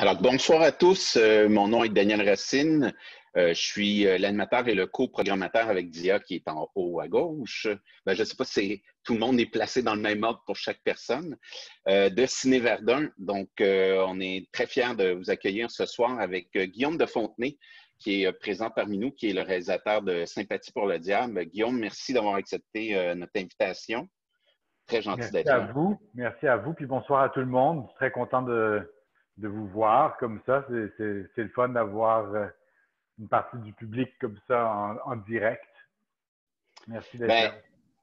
Alors, bonsoir à tous. Mon nom est Daniel Racine. Je suis l'animateur et le co-programmateur avec Dia qui est en haut à gauche. Je ne sais pas si tout le monde est placé dans le même ordre pour chaque personne. De Ciné Verdun. Donc, on est très fiers de vous accueillir ce soir avec Guillaume de Fontenay, qui est présent parmi nous, qui est le réalisateur de Sympathie pour le diable. Guillaume, merci d'avoir accepté notre invitation. Très gentil Merci d'être là. à vous, puis bonsoir à tout le monde. Je suis très content de vous voir comme ça. C'est le fun d'avoir une partie du public comme ça en direct. Merci d'être Ben, là.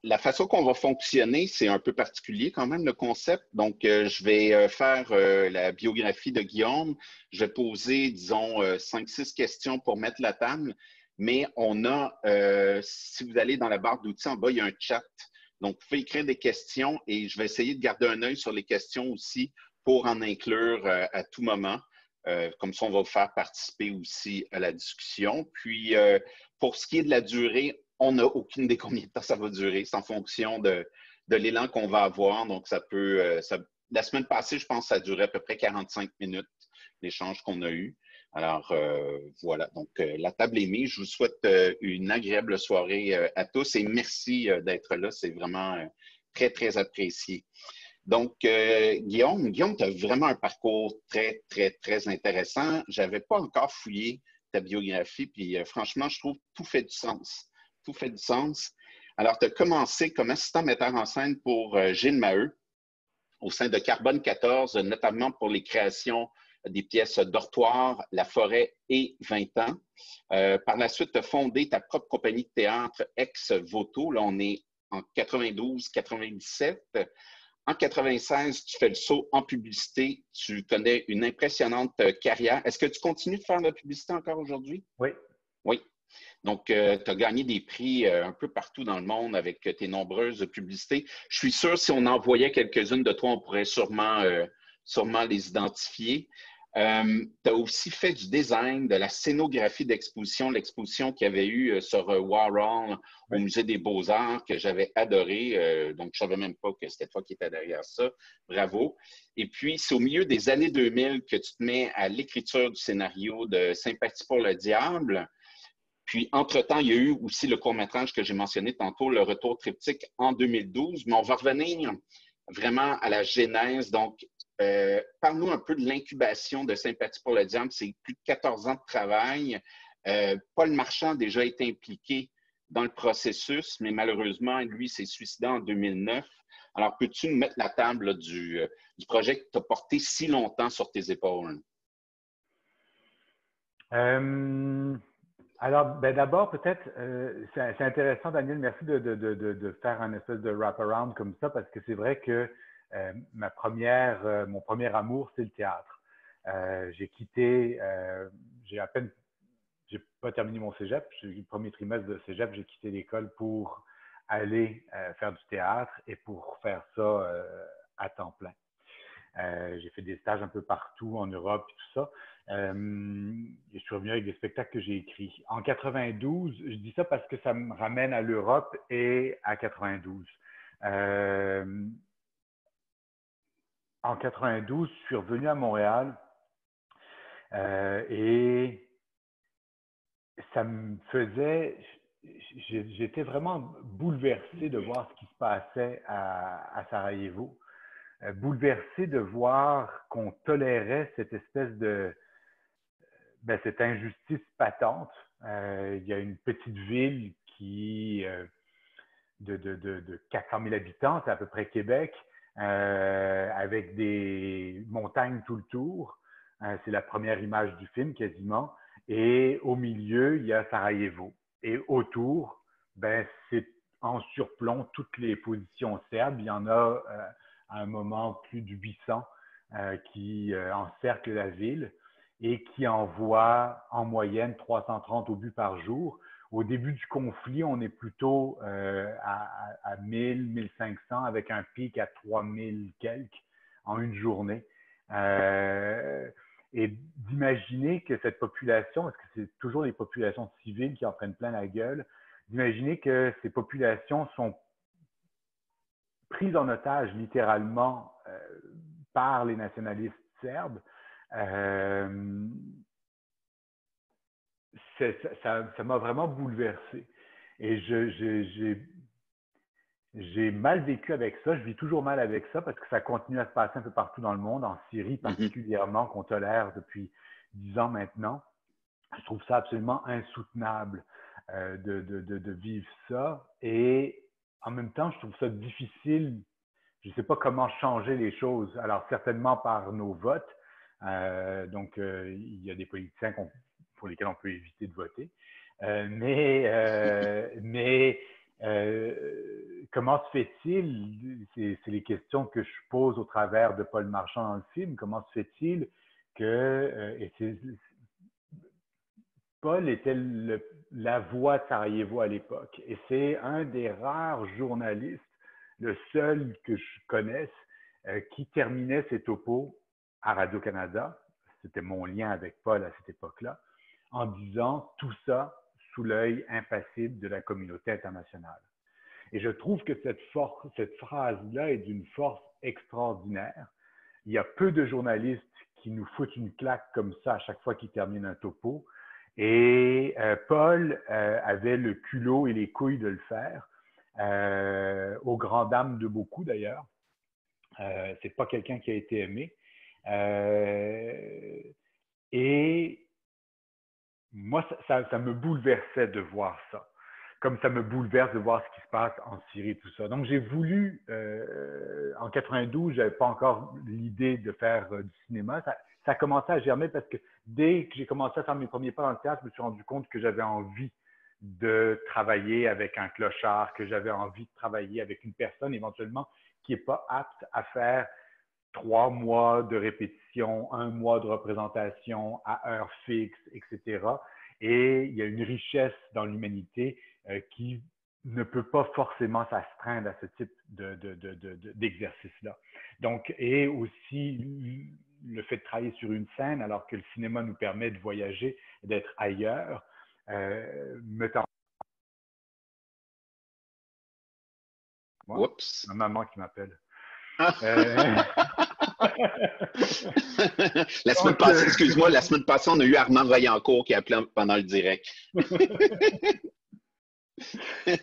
la façon qu'on va fonctionner, c'est un peu particulier quand même, le concept. Donc, je vais faire la biographie de Guillaume. Je vais poser, disons, 5-6 questions pour mettre la table. Mais on a, si vous allez dans la barre d'outils en bas, il y a un chat. Donc, vous pouvez écrire des questions et je vais essayer de garder un œil sur les questions aussi pour en inclure à tout moment. Comme ça, on va vous faire participer aussi à la discussion. Puis, pour ce qui est de la durée, on n'a aucune idée combien de temps ça va durer. C'est en fonction de l'élan qu'on va avoir. Donc, ça peut. La semaine passée, je pense que ça durait à peu près 45 minutes, l'échange qu'on a eu. Alors, voilà. Donc, la table est mise. Je vous souhaite une agréable soirée à tous et merci d'être là. C'est vraiment très, très apprécié. Donc, Guillaume, tu as vraiment un parcours très, très, très intéressant. Je n'avais pas encore fouillé ta biographie, puis franchement, je trouve que tout fait du sens. Tout fait du sens. Alors, tu as commencé comme assistant metteur en scène pour Gilles Maheu au sein de Carbone 14, notamment pour les créations des pièces Dortoir, La Forêt et 20 ans. Par la suite, tu as fondé ta propre compagnie de théâtre Ex-Voto. Là, on est en 92-97. En 96, tu fais le saut en publicité. Tu connais une impressionnante carrière. Est-ce que tu continues de faire de la publicité encore aujourd'hui? Oui. Oui. Donc, tu as gagné des prix un peu partout dans le monde avec tes nombreuses publicités. Je suis sûr, si on en voyait quelques-unes de toi, on pourrait sûrement les identifier. Tu as aussi fait du design, de la scénographie d'exposition, l'exposition qu'il y avait eu sur Warhol au Oui. Musée des Beaux-Arts que j'avais adoré. Donc, je ne savais même pas que c'était toi qui étais derrière ça. Bravo. Et puis, c'est au milieu des années 2000 que tu te mets à l'écriture du scénario de Sympathie pour le diable. Puis, entre-temps, il y a eu aussi le court-métrage que j'ai mentionné tantôt, Le Retour triptyque en 2012. Mais on va revenir vraiment à la genèse. Donc, parle-nous un peu de l'incubation de Sympathie pour le diable. C'est plus de 14 ans de travail. Paul Marchand a déjà été impliqué dans le processus, mais malheureusement, lui s'est suicidé en 2009. Alors, peux-tu nous mettre la table là, du projet que tu as porté si longtemps sur tes épaules? Alors, d'abord, peut-être, c'est intéressant, Daniel, merci de faire un espèce de wrap-around comme ça, parce que c'est vrai que mon premier amour, c'est le théâtre. J'ai pas terminé mon cégep, le premier trimestre de cégep, j'ai quitté l'école pour aller faire du théâtre et pour faire ça à temps plein. J'ai fait des stages un peu partout en Europe et tout ça. Je suis revenu avec des spectacles que j'ai écrits. En 92, je dis ça parce que ça me ramène à l'Europe et à 92. En 92, je suis revenu à Montréal et ça me faisait... J'étais vraiment bouleversé de voir ce qui se passait à Sarajevo. Bouleversé de voir qu'on tolérait cette espèce cette injustice patente. Il y a une petite ville de 400 000 habitants, c'est à peu près Québec, avec des montagnes tout le tour. C'est la première image du film quasiment. Et au milieu, il y a Sarajevo. Et autour, c'est en surplomb toutes les positions serbes. Il y en a à un moment plus de 800 qui encerclent la ville et qui envoient en moyenne 330 obus par jour. Au début du conflit, on est plutôt à 1000, 1500 avec un pic à 3000 quelques en une journée. Et d'imaginer que cette population, parce que c'est toujours les populations civiles qui en prennent plein la gueule, d'imaginer que ces populations sont prises en otage littéralement par les nationalistes serbes, Euh, ça m'a vraiment bouleversé. Et j'ai mal vécu avec ça. Je vis toujours mal avec ça parce que ça continue à se passer un peu partout dans le monde, en Syrie particulièrement, qu'on tolère depuis 10 ans maintenant. Je trouve ça absolument insoutenable de vivre ça. Et en même temps, je trouve ça difficile. Je ne sais pas comment changer les choses. Alors, certainement par nos votes. Il y a des politiciens pour lesquels on peut éviter de voter. Comment se fait-il, c'est les questions que je pose au travers de Paul Marchand dans le film, comment se fait-il que, Paul était la voix de Sarajevo à l'époque, et c'est un des rares journalistes, le seul que je connaisse, qui terminait ses topos à Radio-Canada, c'était mon lien avec Paul à cette époque-là, en disant tout ça sous l'œil impassible de la communauté internationale. Et je trouve que cette phrase-là est d'une force extraordinaire. Il y a peu de journalistes qui nous foutent une claque comme ça à chaque fois qu'ils terminent un topo. Et Paul avait le culot et les couilles de le faire, aux grandes dames de beaucoup d'ailleurs. C'est pas quelqu'un qui a été aimé. Et moi, ça me bouleversait de voir ça. Comme ça me bouleverse de voir ce qui se passe en Syrie et tout ça. Donc, j'ai voulu, en 92, j'avais pas encore l'idée de faire du cinéma. Ça a commencé à germer parce que dès que j'ai commencé à faire mes premiers pas dans le théâtre, je me suis rendu compte que j'avais envie de travailler avec un clochard, que j'avais envie de travailler avec une personne éventuellement qui n'est pas apte à faire 3 mois de répétition, 1 mois de représentation à heure fixe, etc. Et il y a une richesse dans l'humanité qui ne peut pas forcément s'astreindre à ce type d'exercice-là. Donc, et aussi le fait de travailler sur une scène, alors que le cinéma nous permet de voyager, d'être ailleurs, me tente. Oups. Ma maman qui m'appelle. La semaine passée, excuse-moi, la semaine passée, on a eu Armand Vaillancourt qui a appelé pendant le direct.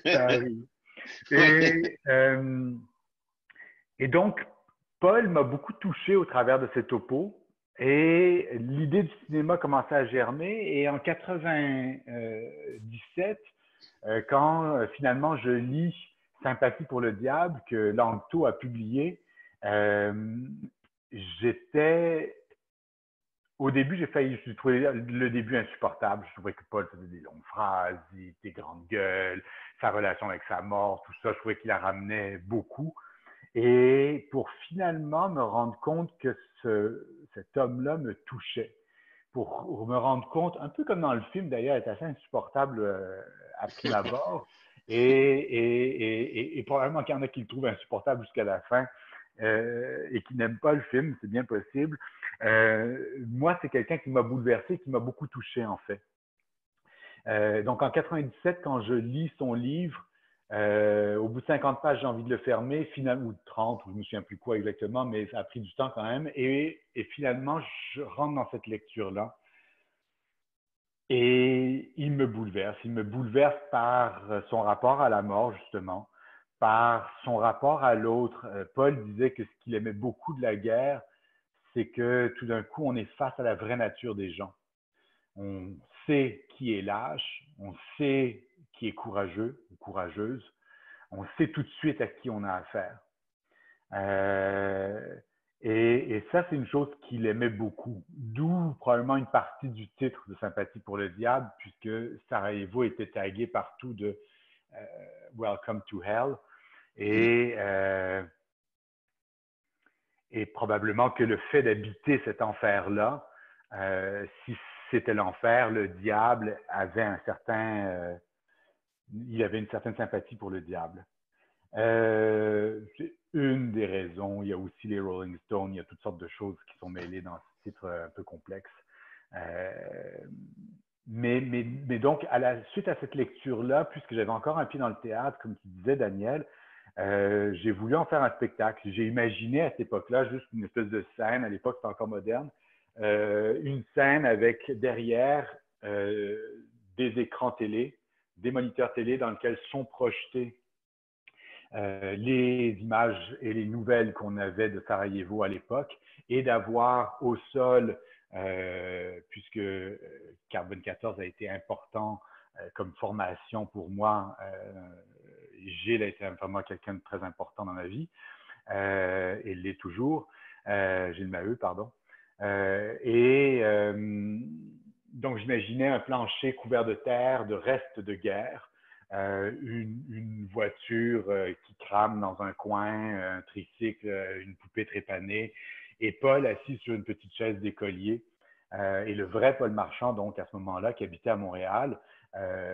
Ça arrive. Et donc, Paul m'a beaucoup touché au travers de ces topos et l'idée du cinéma commençait à germer. Et en 97, quand finalement je lis Sympathie pour le diable que Langto a publié, au début, j'ai trouvé le début insupportable. Je trouvais que Paul faisait des longues phrases, des grandes gueules, sa relation avec sa mort, tout ça, je trouvais qu'il la ramenait beaucoup. Et pour finalement me rendre compte que cet homme-là me touchait, pour me rendre compte, un peu comme dans le film d'ailleurs, est assez insupportable à prime abord, et probablement qu'il y en a qui le trouvent insupportable jusqu'à la fin et qui n'aiment pas le film, c'est bien possible. Moi, c'est quelqu'un qui m'a bouleversé, qui m'a beaucoup touché en fait. Donc en 97, quand je lis son livre, au bout de 50 pages, j'ai envie de le fermer, finalement, ou de 30, ou je ne me souviens plus quoi exactement, mais ça a pris du temps quand même. Et finalement, je rentre dans cette lecture-là. Et il me bouleverse. Il me bouleverse par son rapport à la mort, justement, par son rapport à l'autre. Paul disait que ce qu'il aimait beaucoup de la guerre, c'est que tout d'un coup, on est face à la vraie nature des gens. On sait qui est lâche, on sait qui est courageux ou courageuse, on sait tout de suite à qui on a affaire. Et ça, c'est une chose qu'il aimait beaucoup, d'où probablement une partie du titre de Sympathie pour le diable, puisque Sarajevo était tagué partout de Welcome to Hell. Et probablement que le fait d'habiter cet enfer-là, si c'était l'enfer, le diable avait il avait une certaine sympathie pour le diable. C'est une des raisons. Il y a aussi les Rolling Stones, il y a toutes sortes de choses qui sont mêlées dans ce titre un peu complexe. Mais donc, suite à cette lecture-là, puisque j'avais encore un pied dans le théâtre, comme tu disais, Daniel, j'ai voulu en faire un spectacle. J'ai imaginé à cette époque-là juste une espèce de scène, à l'époque c'était encore moderne, une scène avec derrière des écrans télé, des moniteurs télé dans lesquels sont projetés les images et les nouvelles qu'on avait de Sarajevo à l'époque, et d'avoir au sol, puisque Carbone 14 a été important comme formation pour moi, Gilles a été vraiment quelqu'un de très important dans ma vie, et l'est toujours, Gilles Maheu, pardon. Donc, j'imaginais un plancher couvert de terre, de restes de guerre, une voiture qui crame dans un coin, un tricycle, une poupée trépanée, et Paul assis sur une petite chaise d'écolier, et le vrai Paul Marchand, donc à ce moment-là, qui habitait à Montréal,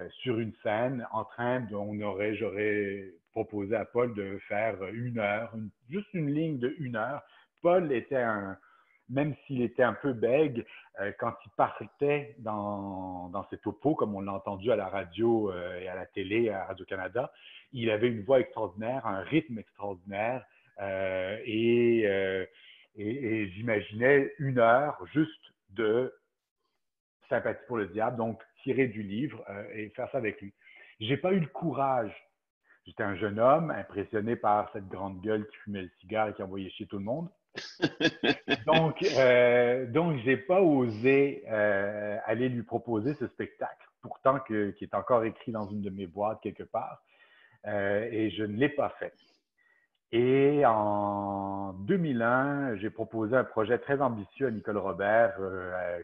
sur une scène, en train de, j'aurais proposé à Paul de faire 1 heure, juste une ligne de 1 heure. Paul était même s'il était un peu bègue, quand il partait dans ses topos, comme on l'a entendu à la radio et à la télé, à Radio-Canada, il avait une voix extraordinaire, un rythme extraordinaire, et j'imaginais 1 heure juste de Sympathie pour le diable, donc tirer du livre et faire ça avec lui. J'ai pas eu le courage. J'étais un jeune homme impressionné par cette grande gueule qui fumait le cigare et qui envoyait chier tout le monde. Donc, j'ai pas osé aller lui proposer ce spectacle, pourtant qui est encore écrit dans une de mes boîtes quelque part, et je ne l'ai pas fait. Et en 2001, j'ai proposé un projet très ambitieux à Nicole Robert,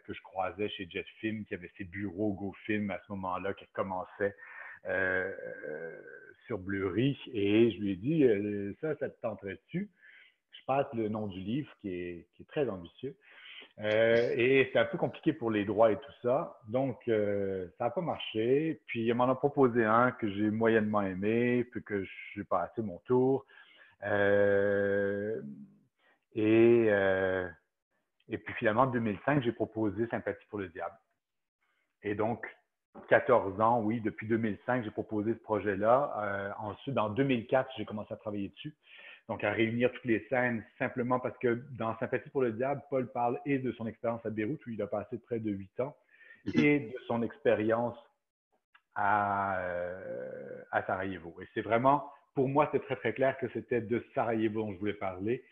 que je croisais chez Jet Film, qui avait ses bureaux GoFilm à ce moment-là, qui commençait sur Bleury. Et je lui ai dit, ça te tenterait-tu? Je passe le nom du livre qui est très ambitieux. Et c'est un peu compliqué pour les droits et tout ça. Donc, ça n'a pas marché. Puis, il m'en a proposé un que j'ai moyennement aimé, puis que j'ai passé mon tour. Et puis, finalement, en 2005, j'ai proposé Sympathie pour le diable. Et donc, 14 ans, oui, depuis 2005, j'ai proposé ce projet-là. Ensuite, en 2004, j'ai commencé à travailler dessus. Donc, à réunir toutes les scènes, simplement parce que dans Sympathie pour le diable, Paul parle et de son expérience à Beyrouth, où il a passé près de 8 ans, et de son expérience à Sarajevo. Et c'est vraiment, pour moi, c'est très, très clair que c'était de Sarajevo dont je voulais parler,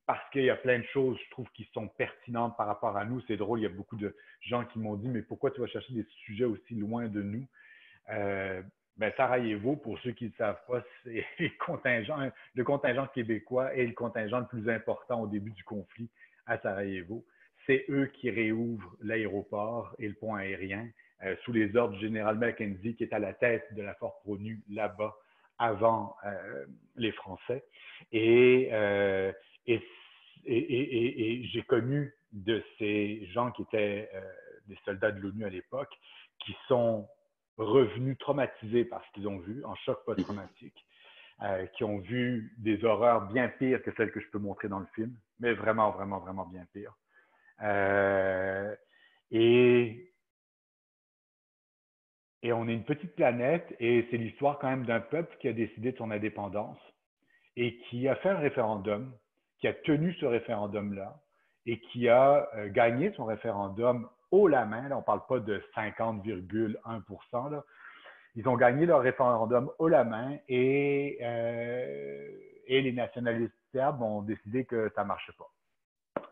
parce qu'il y a plein de choses, je trouve, qui sont pertinentes par rapport à nous. C'est drôle, il y a beaucoup de gens qui m'ont dit, mais pourquoi tu vas chercher des sujets aussi loin de nous? Sarajevo, pour ceux qui ne le savent pas, c'est le contingent québécois est le contingent le plus important au début du conflit à Sarajevo. C'est eux qui réouvrent l'aéroport et le pont aérien sous les ordres du général Mackenzie, qui est à la tête de la force ONU là-bas avant les Français. Et j'ai connu de ces gens qui étaient des soldats de l'ONU à l'époque, qui sont revenus traumatisés par ce qu'ils ont vu, en choc post-traumatique, qui ont vu des horreurs bien pires que celles que je peux montrer dans le film, mais vraiment, vraiment, vraiment bien pires. Et on est une petite planète, et c'est l'histoire quand même d'un peuple qui a décidé de son indépendance et qui a fait un référendum, qui a tenu ce référendum-là et qui a gagné son référendum haut la main. Là, on ne parle pas de 50,1%. Là. Ils ont gagné leur référendum haut la main, et les nationalistes serbes ont décidé que ça ne marchait pas.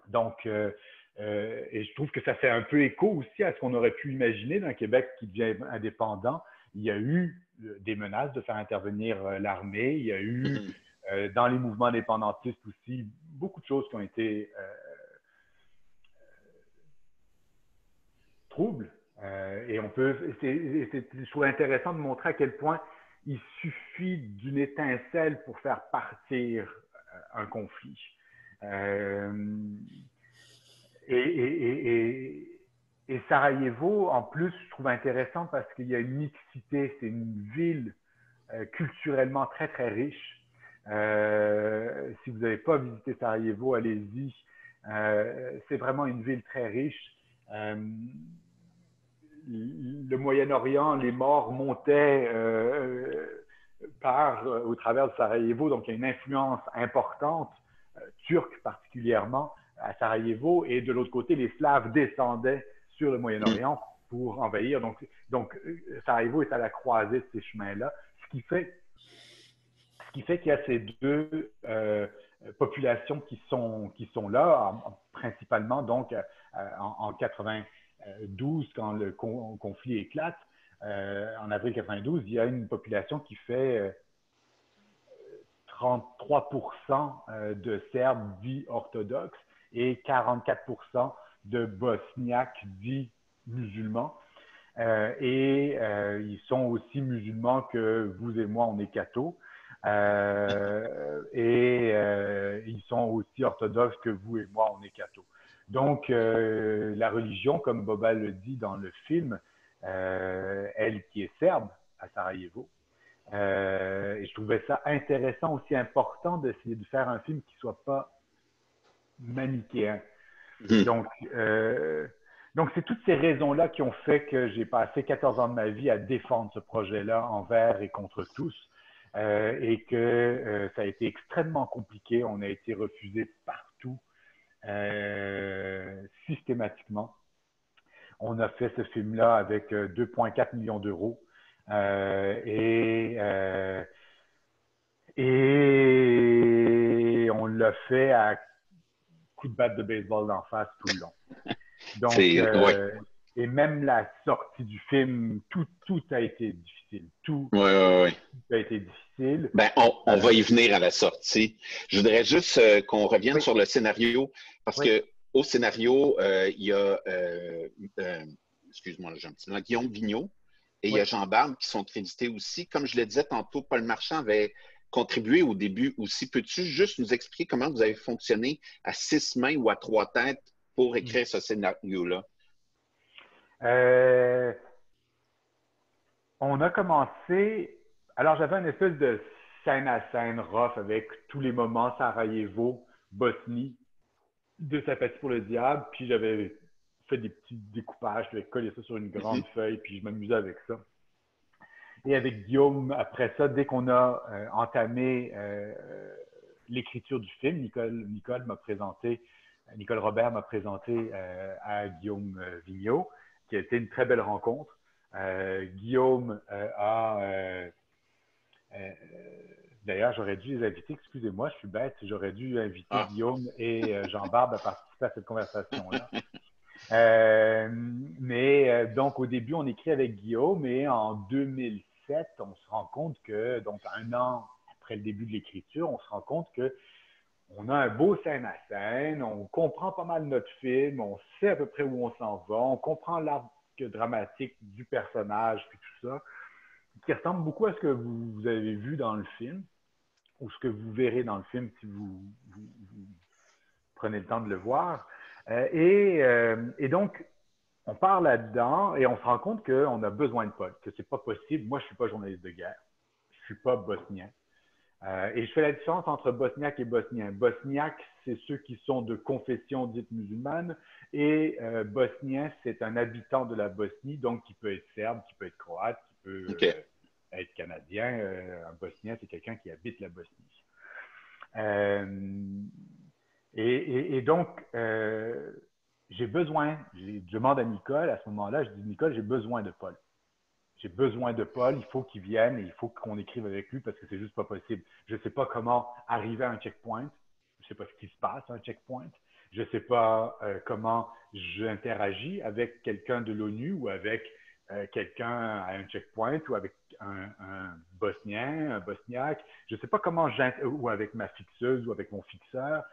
Donc, et je trouve que ça fait un peu écho aussi à ce qu'on aurait pu imaginer d'un Québec qui devient indépendant. Il y a eu des menaces de faire intervenir l'armée. Il y a eu, dans les mouvements indépendantistes aussi, beaucoup de choses qui ont été troubles. Et je trouve intéressant de montrer à quel point il suffit d'une étincelle pour faire partir un conflit. Et Sarajevo, en plus, je trouve intéressant parce qu'il y a une mixité. C'est une ville culturellement très, très riche. Si vous n'avez pas visité Sarajevo, allez-y. C'est vraiment une ville très riche. Le Moyen-Orient, les morts montaient au travers de Sarajevo, donc il y a une influence importante, turque particulièrement, à Sarajevo, et de l'autre côté, les Slaves descendaient sur le Moyen-Orient pour envahir. Donc, Sarajevo est à la croisée de ces chemins-là, ce qui fait qu'il y a ces deux populations qui sont là, principalement donc en 92, quand le conflit éclate. En avril 92, il y a une population qui fait 33% de Serbes dits orthodoxes et 44% de Bosniaques dits musulmans. Ils sont aussi musulmans que vous et moi, on est cathos. Ils sont aussi orthodoxes que vous et moi, on est cathos. Donc, la religion, comme Boba le dit dans le film, elle qui est serbe à Sarajevo. Et je trouvais ça intéressant, aussi important d'essayer de faire un film qui ne soit pas manichéen. Donc, c'est toutes ces raisons-là qui ont fait que j'ai passé 14 ans de ma vie à défendre ce projet-là envers et contre tous. Et que ça a été extrêmement compliqué. On a été refusé partout, systématiquement. On a fait ce film-là avec 2,4 millions d'euros. Et on l'a fait à coups de batte de baseball d'en face tout le long. Donc, et même la sortie du film, tout a été difficile. Tout a été difficile. Ben, on va y venir à la sortie. Je voudrais juste qu'on revienne sur le scénario, parce que au scénario, il y a, excuse-moi, j'ai un petit blanc, Guillaume Vigneault et il y a Jean Barbe qui sont crédités aussi. Comme je le disais tantôt, Paul Marchand avait contribué au début aussi. Peux-tu juste nous expliquer comment vous avez fonctionné à 6 mains ou à 3 têtes pour écrire ce scénario-là? On a commencé. Alors, j'avais une espèce de scène à scène rough avec tous les moments Sarajevo, Bosnie, de Sympathie pour le diable. Puis j'avais fait des petits découpages, j'avais collé ça sur une grande feuille, puis je m'amusais avec ça. Et avec Guillaume, après ça, dès qu'on a entamé l'écriture du film, Nicole Robert m'a présenté à Guillaume Vigneault, qui a été une très belle rencontre. Guillaume d'ailleurs, j'aurais dû les inviter, excusez-moi, je suis bête, j'aurais dû inviter Guillaume et Jean Barbe à participer à cette conversation-là. Donc, au début, on écrit avec Guillaume, et en 2007, on se rend compte que, donc 1 an après le début de l'écriture, on se rend compte que on a un beau scène à scène, on comprend pas mal notre film, on sait à peu près où on s'en va, on comprend l'arc dramatique du personnage, puis tout ça, qui ressemble beaucoup à ce que vous avez vu dans le film, ou ce que vous verrez dans le film si vous prenez le temps de le voir. Et donc, on part là-dedans et on se rend compte qu'on a besoin de Paul, que c'est pas possible. Moi, je suis pas journaliste de guerre, je suis pas bosnien. Et je fais la différence entre bosniaque et bosnien. Bosniaque, c'est ceux qui sont de confession dite musulmane, et bosnien, c'est un habitant de la Bosnie, donc qui peut être serbe, qui peut être croate, qui peut être canadien. Un bosnien, c'est quelqu'un qui habite la Bosnie. Et donc, j'ai besoin, je demande à Nicole, à ce moment-là, je dis, Nicole, j'ai besoin de Paul. J'ai besoin de Paul, il faut qu'il vienne et il faut qu'on écrive avec lui parce que c'est juste pas possible. Je ne sais pas comment arriver à un checkpoint. Je ne sais pas ce qui se passe à un checkpoint. Je ne sais pas comment j'interagis avec quelqu'un de l'ONU ou avec quelqu'un à un checkpoint ou avec un Bosnien, un Bosniaque. Je ne sais pas comment ou avec ma fixeuse ou avec mon fixeur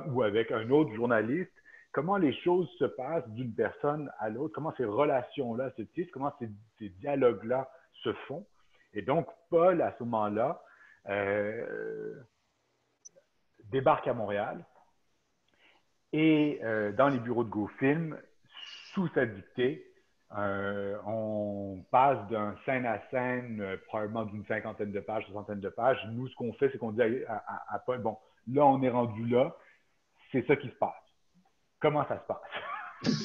ou avec un autre journaliste. Comment les choses se passent d'une personne à l'autre, comment ces relations-là se tissent, comment ces dialogues-là se font. Et donc, Paul, à ce moment-là, débarque à Montréal et dans les bureaux de GoFilm, sous sa dictée, on passe d'un scène à scène, probablement d'une 50aine de pages, 60aine de pages. Nous, ce qu'on fait, c'est qu'on dit à Paul, bon, là, on est rendu là, c'est ça qui se passe. Comment ça se passe?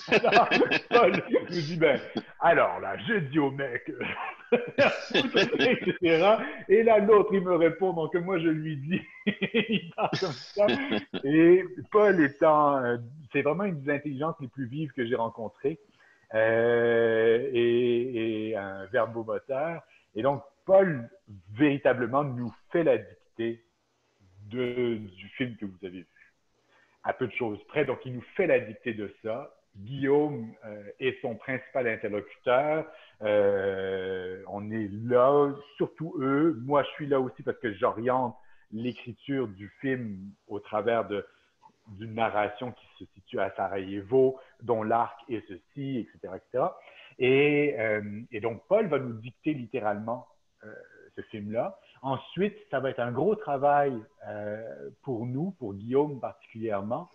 Alors, Paul nous dit, ben, alors là, je dis au mec, etc. Et là, l'autre, il me répond, donc moi, je lui dis, il parle comme ça. Et Paul étant, c'est vraiment une des intelligences les plus vives que j'ai rencontrées, et un verbomoteur. Et donc, Paul, véritablement, nous fait la dictée du film que vous avez vu à peu de choses près. Donc, il nous fait la dictée de ça. Guillaume est son principal interlocuteur. On est là, surtout eux. Moi, je suis là aussi parce que j'oriente l'écriture du film au travers d'une narration qui se situe à Sarajevo, dont l'arc est ceci, etc., etc. Et donc, Paul va nous dicter littéralement ce film-là. Ensuite, ça va être un gros travail pour nous, pour Guillaume particulièrement,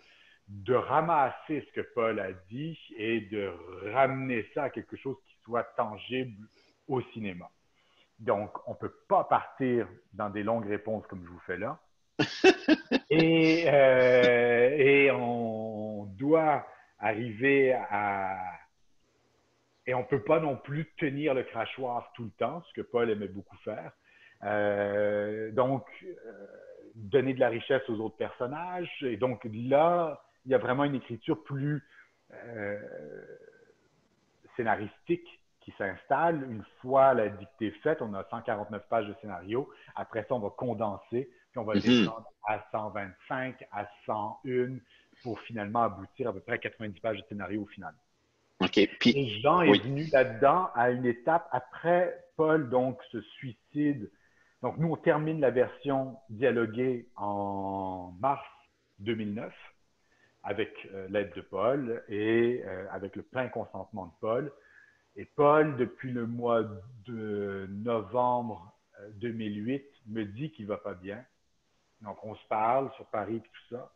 de ramasser ce que Paul a dit et de ramener ça à quelque chose qui soit tangible au cinéma. Donc, on ne peut pas partir dans des longues réponses comme je vous fais là. Et on doit arriver à... Et on ne peut pas non plus tenir le crachoir tout le temps, ce que Paul aimait beaucoup faire. Donc, donner de la richesse aux autres personnages. Et donc là, il y a vraiment une écriture plus scénaristique qui s'installe. Une fois la dictée faite, on a 149 pages de scénario. Après ça, on va condenser, puis on va descendre à 125, à 101, pour finalement aboutir à peu près à 90 pages de scénario au final. OK. Puis, et Jean est venu là-dedans à une étape après Paul donc se suicide. Donc nous, on termine la version dialoguée en mars 2009 avec l'aide de Paul et avec le plein consentement de Paul. Et Paul, depuis le mois de novembre 2008, me dit qu'il ne va pas bien. Donc on se parle sur Paris et tout ça.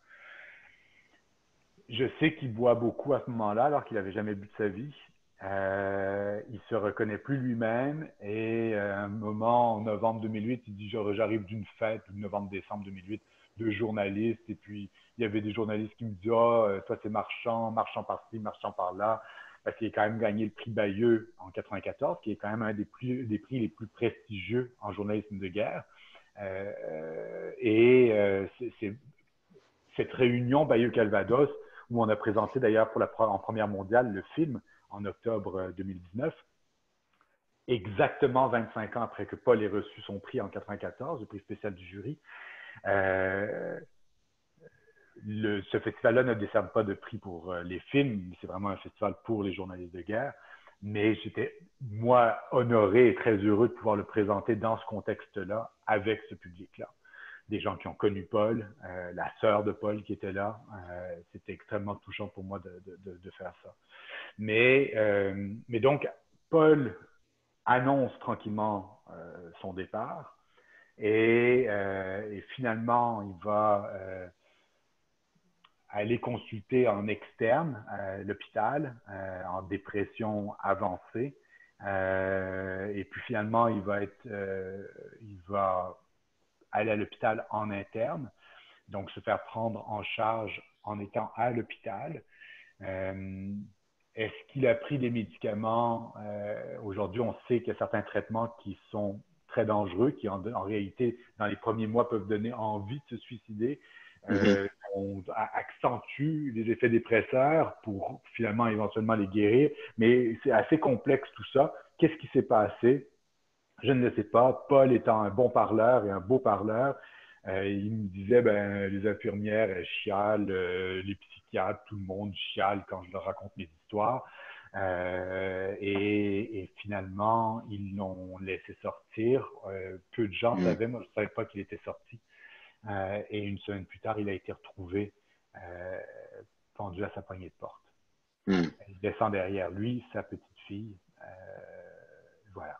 Je sais qu'il boit beaucoup à ce moment-là, alors qu'il n'avait jamais bu de sa vie. Il se reconnaît plus lui-même et à un moment, en novembre 2008, il dit j'arrive d'une fête, novembre-décembre 2008, de journalistes. Et puis, il y avait des journalistes qui me disent toi, c'est Marchand par-ci, Marchand par-là. Parce qu'il a quand même gagné le prix Bayeux en 94, qui est quand même un des prix les plus prestigieux en journalisme de guerre. Cette réunion Bayeux-Calvados, où on a présenté d'ailleurs en première mondiale le film en octobre 2019, exactement 25 ans après que Paul ait reçu son prix en 94, le prix spécial du jury. Ce festival-là ne décerne pas de prix pour les films, c'est vraiment un festival pour les journalistes de guerre. Mais j'étais, moi, honoré et très heureux de pouvoir le présenter dans ce contexte-là, avec ce public-là. Des gens qui ont connu Paul, la sœur de Paul qui était là. C'était extrêmement touchant pour moi de faire ça. Mais donc, Paul annonce tranquillement son départ et finalement, il va aller consulter en externe l'hôpital en dépression avancée. Et puis finalement, il va aller à l'hôpital en interne, donc se faire prendre en charge en étant à l'hôpital. Est-ce qu'il a pris des médicaments? Aujourd'hui, on sait qu'il y a certains traitements qui sont très dangereux, qui en réalité, dans les premiers mois, peuvent donner envie de se suicider. On accentue les effets dépresseurs pour finalement éventuellement les guérir, mais c'est assez complexe tout ça. Qu'est-ce qui s'est passé? Je ne le sais pas. Paul étant un bon parleur et un beau parleur, il me disait, les infirmières, elles chialent, les psychiatres, tout le monde chiale quand je leur raconte mes histoires. Et finalement, ils l'ont laissé sortir. Peu de gens savaient, moi je ne savais pas qu'il était sorti. Et une semaine plus tard, il a été retrouvé pendu à sa poignée de porte. Il descend derrière lui, sa petite fille. Voilà.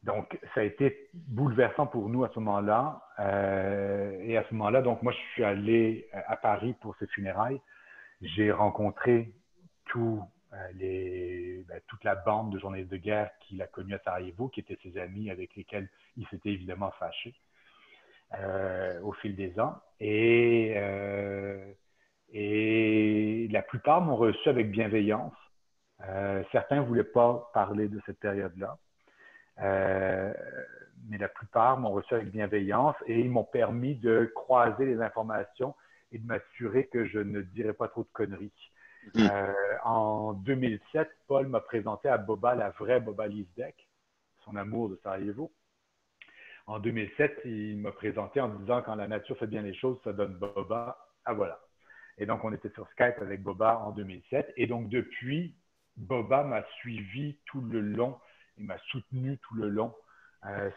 Donc, ça a été bouleversant pour nous à ce moment-là. Et à ce moment-là, donc moi, je suis allé à Paris pour ses funérailles. J'ai rencontré toute la bande de journalistes de guerre qu'il a connue à Sarajevo, qui étaient ses amis avec lesquels il s'était évidemment fâché au fil des ans. Et Et la plupart m'ont reçu avec bienveillance. Certains ne voulaient pas parler de cette période-là. Mais la plupart m'ont reçu avec bienveillance et ils m'ont permis de croiser les informations et de m'assurer que je ne dirais pas trop de conneries. En 2007, Paul m'a présenté à Boba, la vraie Boba Lisdek, son amour de Sarajevo. En 2007, il m'a présenté en disant quand la nature fait bien les choses, ça donne Boba. Ah voilà. Et donc, on était sur Skype avec Boba en 2007. Et donc, depuis, Boba m'a suivi tout le long. Il m'a soutenu tout le long.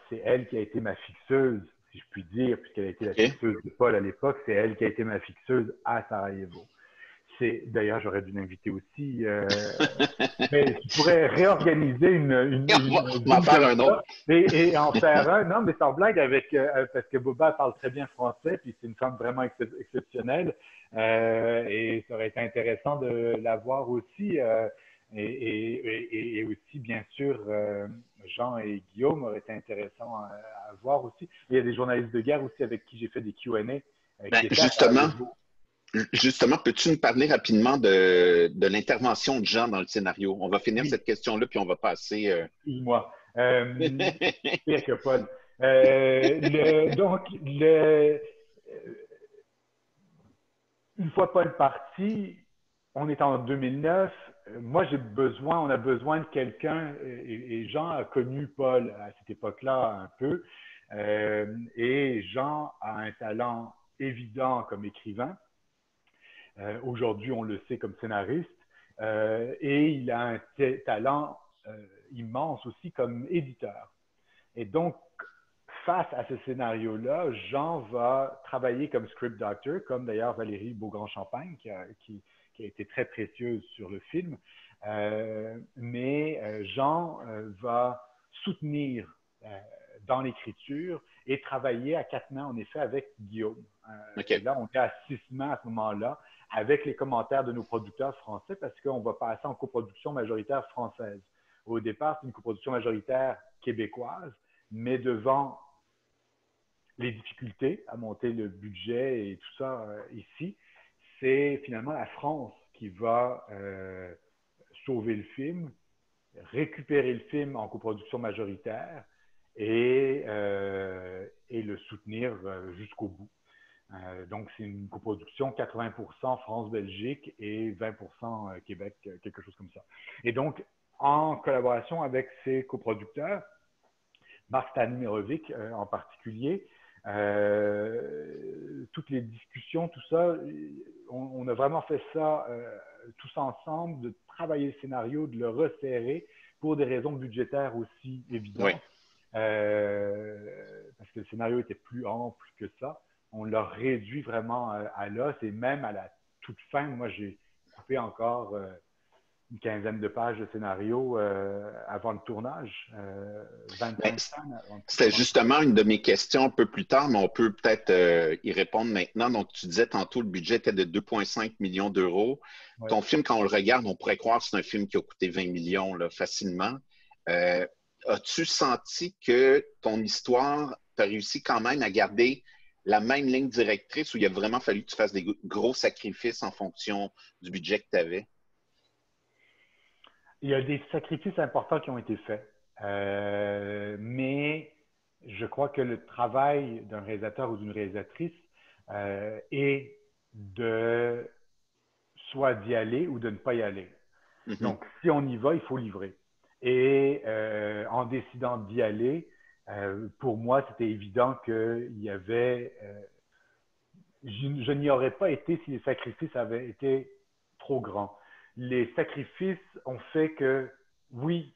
C'est elle qui a été ma fixeuse, si je puis dire, puisqu'elle a été la fixeuse de Paul à l'époque. C'est elle qui a été ma fixeuse à Sarajevo. D'ailleurs, j'aurais dû l'inviter aussi. Mais je pourrais réorganiser on va en faire un autre. Et en faire un. Non, mais sans blague, parce que Boba parle très bien français, puis c'est une femme vraiment exceptionnelle. Et ça aurait été intéressant de la voir aussi. Et aussi, bien sûr, Jean et Guillaume auraient été intéressants à voir aussi. Il y a des journalistes de guerre aussi avec qui j'ai fait des Q&A. Justement, peux-tu nous parler rapidement de l'intervention de Jean dans le scénario? On va finir cette question-là, puis on va passer... Excuse-moi. Pire que Paul. Une fois Paul parti, on est en 2009. Moi, on a besoin de quelqu'un, et Jean a connu Paul à cette époque-là un peu, et Jean a un talent évident comme écrivain. Aujourd'hui, on le sait comme scénariste, et il a un talent immense aussi comme éditeur. Et donc, face à ce scénario-là, Jean va travailler comme script doctor, comme d'ailleurs Valérie Beaugrand-Champagne, qui a été très précieuse sur le film. Mais Jean va soutenir dans l'écriture et travailler à 4 mains, en effet, avec Guillaume. Et là, on est à 6 mains à ce moment-là, avec les commentaires de nos producteurs français, parce qu'on va passer en coproduction majoritaire française. Au départ, c'est une coproduction majoritaire québécoise, mais devant les difficultés à monter le budget et tout ça ici, c'est finalement la France qui va sauver le film, récupérer le film en coproduction majoritaire et le soutenir jusqu'au bout. Donc, c'est une coproduction 80% France-Belgique et 20% Québec, quelque chose comme ça. Et donc, en collaboration avec ces coproducteurs, Marc Stanimerovic en particulier, toutes les discussions, tout ça, on a vraiment fait ça tous ensemble, de travailler le scénario, de le resserrer pour des raisons budgétaires aussi évidentes. Oui. Parce que le scénario était plus ample que ça. On l'a réduit vraiment à l'os et même à la toute fin, moi j'ai coupé encore une quinzaine de pages de scénario avant le tournage. 25 scènes. C'était justement une de mes questions un peu plus tard, mais on peut peut-être y répondre maintenant. Donc, tu disais tantôt le budget était de 2,5 millions d'euros. Ouais. Ton film, quand on le regarde, on pourrait croire que c'est un film qui a coûté 20 millions là, facilement. As-tu senti que ton histoire, tu as réussi quand même à garder la même ligne directrice où il a vraiment fallu que tu fasses des gros sacrifices en fonction du budget que tu avais? Il y a des sacrifices importants qui ont été faits, mais je crois que le travail d'un réalisateur ou d'une réalisatrice est de soit d'y aller ou de ne pas y aller. Mm-hmm. Donc, si on y va, il faut livrer. Et en décidant d'y aller, pour moi, c'était évident qu'il y avait... je n'y aurais pas été si les sacrifices avaient été trop grands. Les sacrifices ont fait que, oui,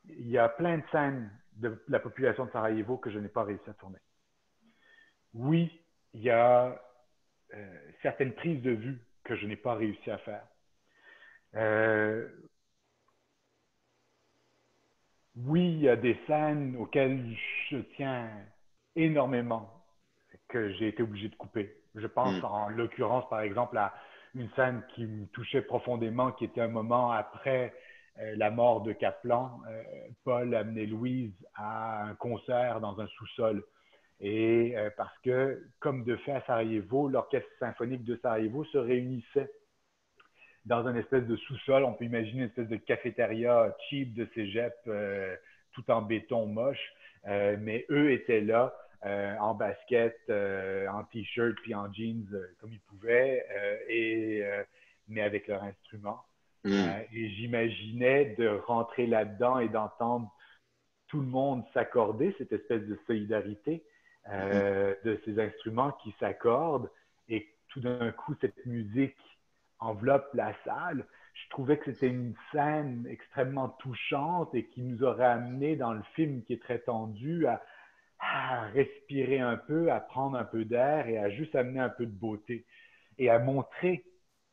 il y a plein de scènes de la population de Sarajevo que je n'ai pas réussi à tourner. Oui, il y a certaines prises de vue que je n'ai pas réussi à faire. Oui, il y a des scènes auxquelles je tiens énormément que j'ai été obligé de couper. Je pense en l'occurrence, par exemple, à une scène qui me touchait profondément, qui était un moment après la mort de Kaplan. Paul amenait Louise à un concert dans un sous-sol. Et parce que, comme de fait à Sarajevo, l'Orchestre symphonique de Sarajevo se réunissait dans une espèce de sous-sol. On peut imaginer une espèce de cafétéria cheap de cégep, tout en béton moche. Mais eux étaient là en basket, en t-shirt puis en jeans comme ils pouvaient, mais avec leur instrument. Et j'imaginais de rentrer là-dedans et d'entendre tout le monde s'accorder, cette espèce de solidarité de ces instruments qui s'accordent. Et tout d'un coup, cette musique enveloppe la salle. Je trouvais que c'était une scène extrêmement touchante et qui nous aurait amené dans le film qui est très tendu à respirer un peu, à prendre un peu d'air et à juste amener un peu de beauté et à montrer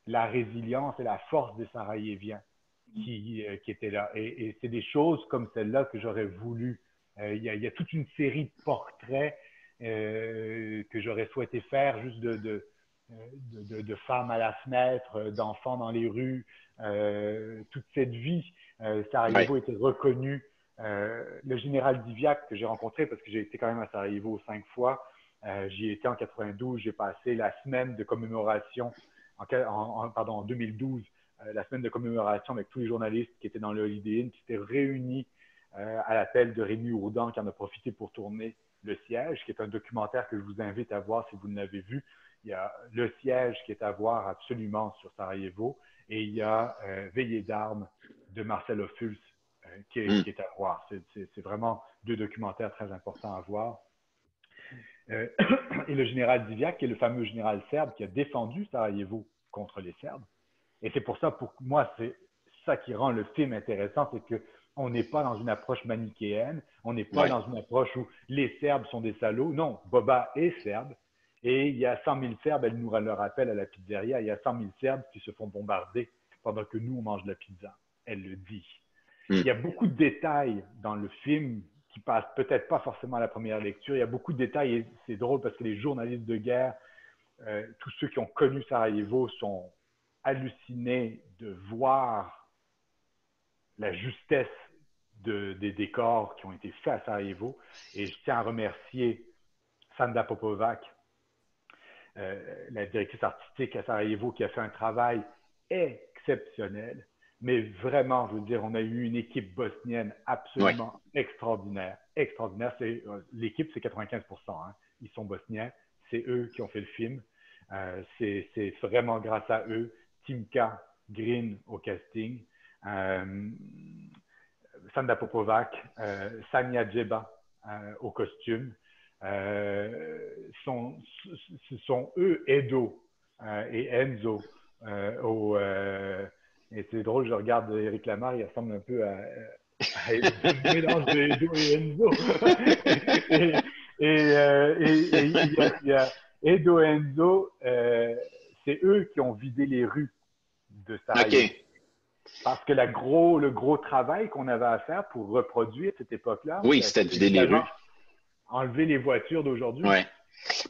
la résilience et la force des Sarajeviens qui étaient là. Et c'est des choses comme celle-là que j'aurais voulu. Il y a toute une série de portraits que j'aurais souhaité faire juste de femmes à la fenêtre, d'enfants dans les rues, toute cette vie. Sarajevo était reconnu. Le général Diviak que j'ai rencontré, parce que j'ai été quand même à Sarajevo 5 fois, j'y ai été en 92, j'ai passé la semaine de commémoration, en 2012, la semaine de commémoration avec tous les journalistes qui étaient dans le Holiday Inn, qui s'étaient réunis à l'appel de Rémi Ourdan, qui en a profité pour tourner Le Siège, qui est un documentaire que je vous invite à voir si vous ne l'avez vu. Il y a Le Siège qui est à voir absolument sur Sarajevo et il y a Veillée d'armes de Marcel Ophuls qui est à voir. C'est vraiment deux documentaires très importants à voir. Et le général Diviak, qui est le fameux général serbe qui a défendu Sarajevo contre les Serbes. Et c'est pour ça, pour moi, c'est ça qui rend le film intéressant, c'est qu'on n'est pas dans une approche manichéenne, on n'est pas dans une approche où les Serbes sont des salauds. Non, Boba est serbe. Et il y a 100 000 Serbes, elle nous le rappelle à la pizzeria, il y a 100 000 Serbes qui se font bombarder pendant que nous, on mange de la pizza. Elle le dit. Il y a beaucoup de détails dans le film qui passent peut-être pas forcément à la première lecture. Il y a beaucoup de détails et c'est drôle parce que les journalistes de guerre, tous ceux qui ont connu Sarajevo sont hallucinés de voir la justesse des décors qui ont été faits à Sarajevo. Et je tiens à remercier Sanda Popovac, la directrice artistique à Sarajevo, qui a fait un travail exceptionnel. Mais vraiment, je veux dire, on a eu une équipe bosnienne absolument extraordinaire. Extraordinaire. L'équipe, c'est 95%. Hein. Ils sont bosniens. C'est eux qui ont fait le film. C'est vraiment grâce à eux. Timka Green au casting. Sanda Popovac. Sania Djeba au costume. Ce sont eux, Edo et Enzo et c'est drôle, je regarde Éric Lamarre, il ressemble un peu à un mélange de Edo et Enzo. Il y a Edo et Enzo, c'est eux qui ont vidé les rues de Sarajevo. Parce que le gros travail qu'on avait à faire pour reproduire cette époque-là, c'était de vider les rues. Enlever les voitures d'aujourd'hui. Oui.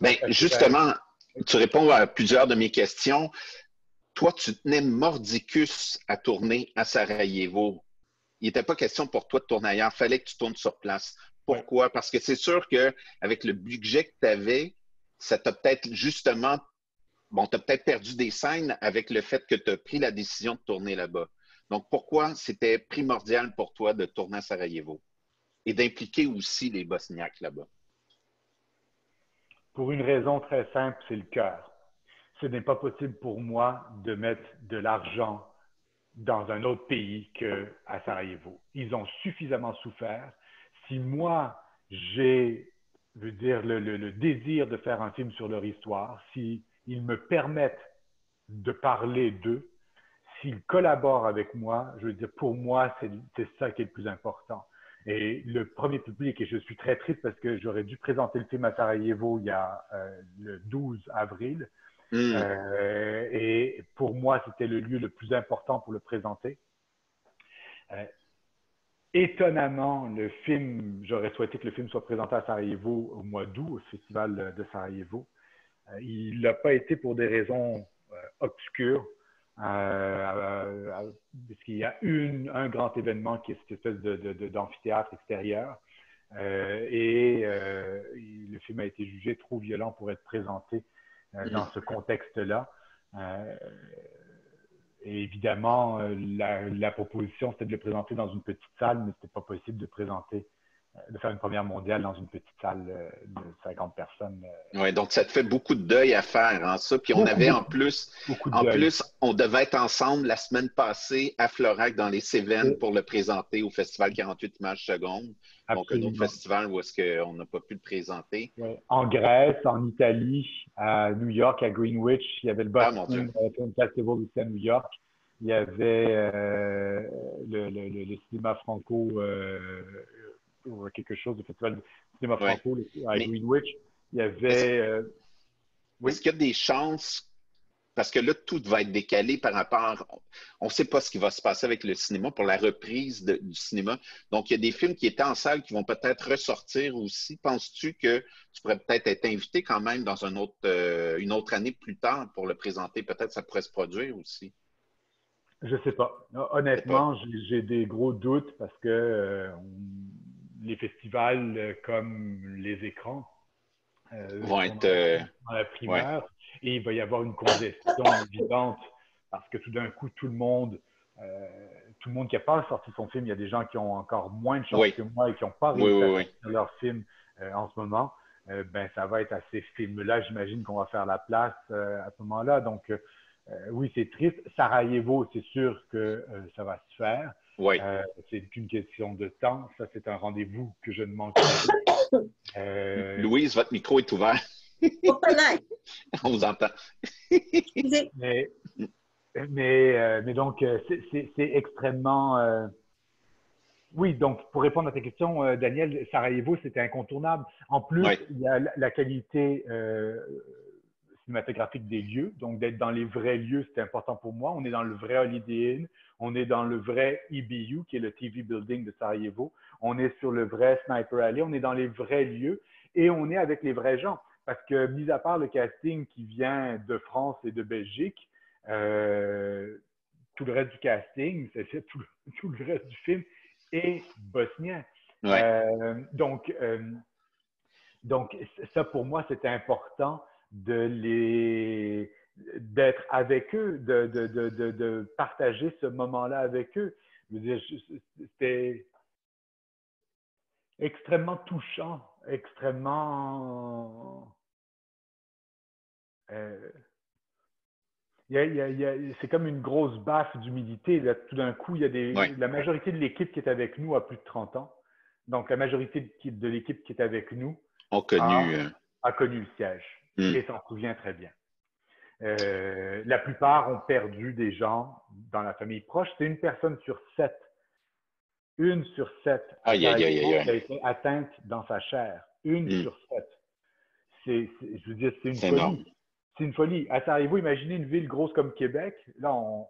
Bien, justement, tu réponds à plusieurs de mes questions. Toi, tu tenais mordicus à tourner à Sarajevo. Il n'était pas question pour toi de tourner ailleurs. Il fallait que tu tournes sur place. Pourquoi? Parce que c'est sûr qu'avec le budget que tu avais, ça t'a peut-être justement... Bon, tu as peut-être perdu des scènes avec le fait que tu as pris la décision de tourner là-bas. Donc, pourquoi c'était primordial pour toi de tourner à Sarajevo et d'impliquer aussi les Bosniaques là-bas? Pour une raison très simple, c'est le cœur. Ce n'est pas possible pour moi de mettre de l'argent dans un autre pays qu'à Sarajevo. Ils ont suffisamment souffert. Si moi, j'ai le désir de faire un film sur leur histoire, s'ils me permettent de parler d'eux, s'ils collaborent avec moi, je veux dire, pour moi, c'est ça qui est le plus important. Et le premier public, et je suis très triste parce que j'aurais dû présenter le film à Sarajevo il y a le 12 avril, et pour moi, c'était le lieu le plus important pour le présenter. Étonnamment, le film, j'aurais souhaité que le film soit présenté à Sarajevo au mois d'août, au Festival de Sarajevo. Il n'a pas été pour des raisons obscures, parce qu'il y a un grand événement qui est cette espèce d'amphithéâtre extérieur Le film a été jugé trop violent pour être présenté dans ce contexte-là. Et évidemment, la proposition, c'était de le présenter dans une petite salle, mais c'était pas possible de faire une première mondiale dans une petite salle de 50 personnes. Oui, donc ça te fait beaucoup de deuil à faire en ça. Puis on avait Beaucoup de en deuil. plus, on devait être ensemble la semaine passée à Florac dans les Cévennes pour le présenter au Festival 48 images secondes. Donc un autre Absolument. festival où est-ce qu'on n'a pas pu le présenter. Ouais. En Grèce, en Italie, à New York, à Greenwich, il y avait le Ah mon Dieu. Boston Film Festival aussi à New York. Il y avait le cinéma franco, ou quelque chose, le festival de cinéma Oui. franco à Mais Greenwich. Il y est-ce, avait, oui, est-ce qu'il y a des chances, parce que là, tout va être décalé par rapport, on ne sait pas ce qui va se passer avec le cinéma pour la reprise du cinéma. Donc, il y a des films qui étaient en salle qui vont peut-être ressortir aussi. Penses-tu que tu pourrais peut-être être invité quand même dans une autre année plus tard pour le présenter? Peut-être ça pourrait se produire aussi. je sais pas. Je sais pas. Honnêtement, j'ai des gros doutes parce que les festivals comme les écrans Vont sont être, dans la ouais. primeur et il va y avoir une congestion évidente parce que tout d'un coup, euh, tout le monde qui n'a pas sorti son film, il y a des gens qui ont encore moins de chance Oui, que moi et qui n'ont pas oui, réussi oui, à oui. sortir leur film en ce moment. Ben, ça va être à ces films-là, j'imagine qu'on va faire la place à ce moment-là. Donc, oui, c'est triste. Sarajevo, c'est sûr que ça va se faire. Oui. C'est qu'une question de temps. Ça, c'est un rendez-vous que je ne manquerai pas. Louise, votre micro est ouvert. On vous entend. mais, mais donc, c'est extrêmement. Oui, donc, pour répondre à ta question, Daniel, Sarajevo, c'était incontournable. En plus, Oui, il y a la qualité cinématographique des lieux. Donc, d'être dans les vrais lieux, c'était important pour moi. On est dans le vrai Holiday Inn. On est dans le vrai EBU, qui est le TV Building de Sarajevo. On est sur le vrai Sniper Alley. On est dans les vrais lieux et on est avec les vrais gens. Parce que, mis à part le casting qui vient de France et de Belgique, tout le reste du casting, c'est tout le reste du film est bosnien. oui. Donc, ça pour moi, c'était important d'être avec eux, de partager ce moment-là avec eux. Je veux dire, c'était extrêmement touchant, extrêmement. Euh, c'est comme une grosse baffe d'humilité. Tout d'un coup, Oui. la majorité de l'équipe qui est avec nous a plus de 30 ans. Donc, la majorité de l'équipe qui est avec nous On a, connu. a connu le siège Hmm. et s'en souvient très bien. La plupart ont perdu des gens dans la famille proche. C'est une personne sur 7. Une sur 7 à Aïe, aïe, aïe, aïe, Sarajevo qui aïe. a été atteinte dans sa chair. Une Hmm. sur 7. Je veux dire, c'est une C'est énorme. folie. C'est une folie. À Sarajevo, imaginez une ville grosse comme Québec. Là, on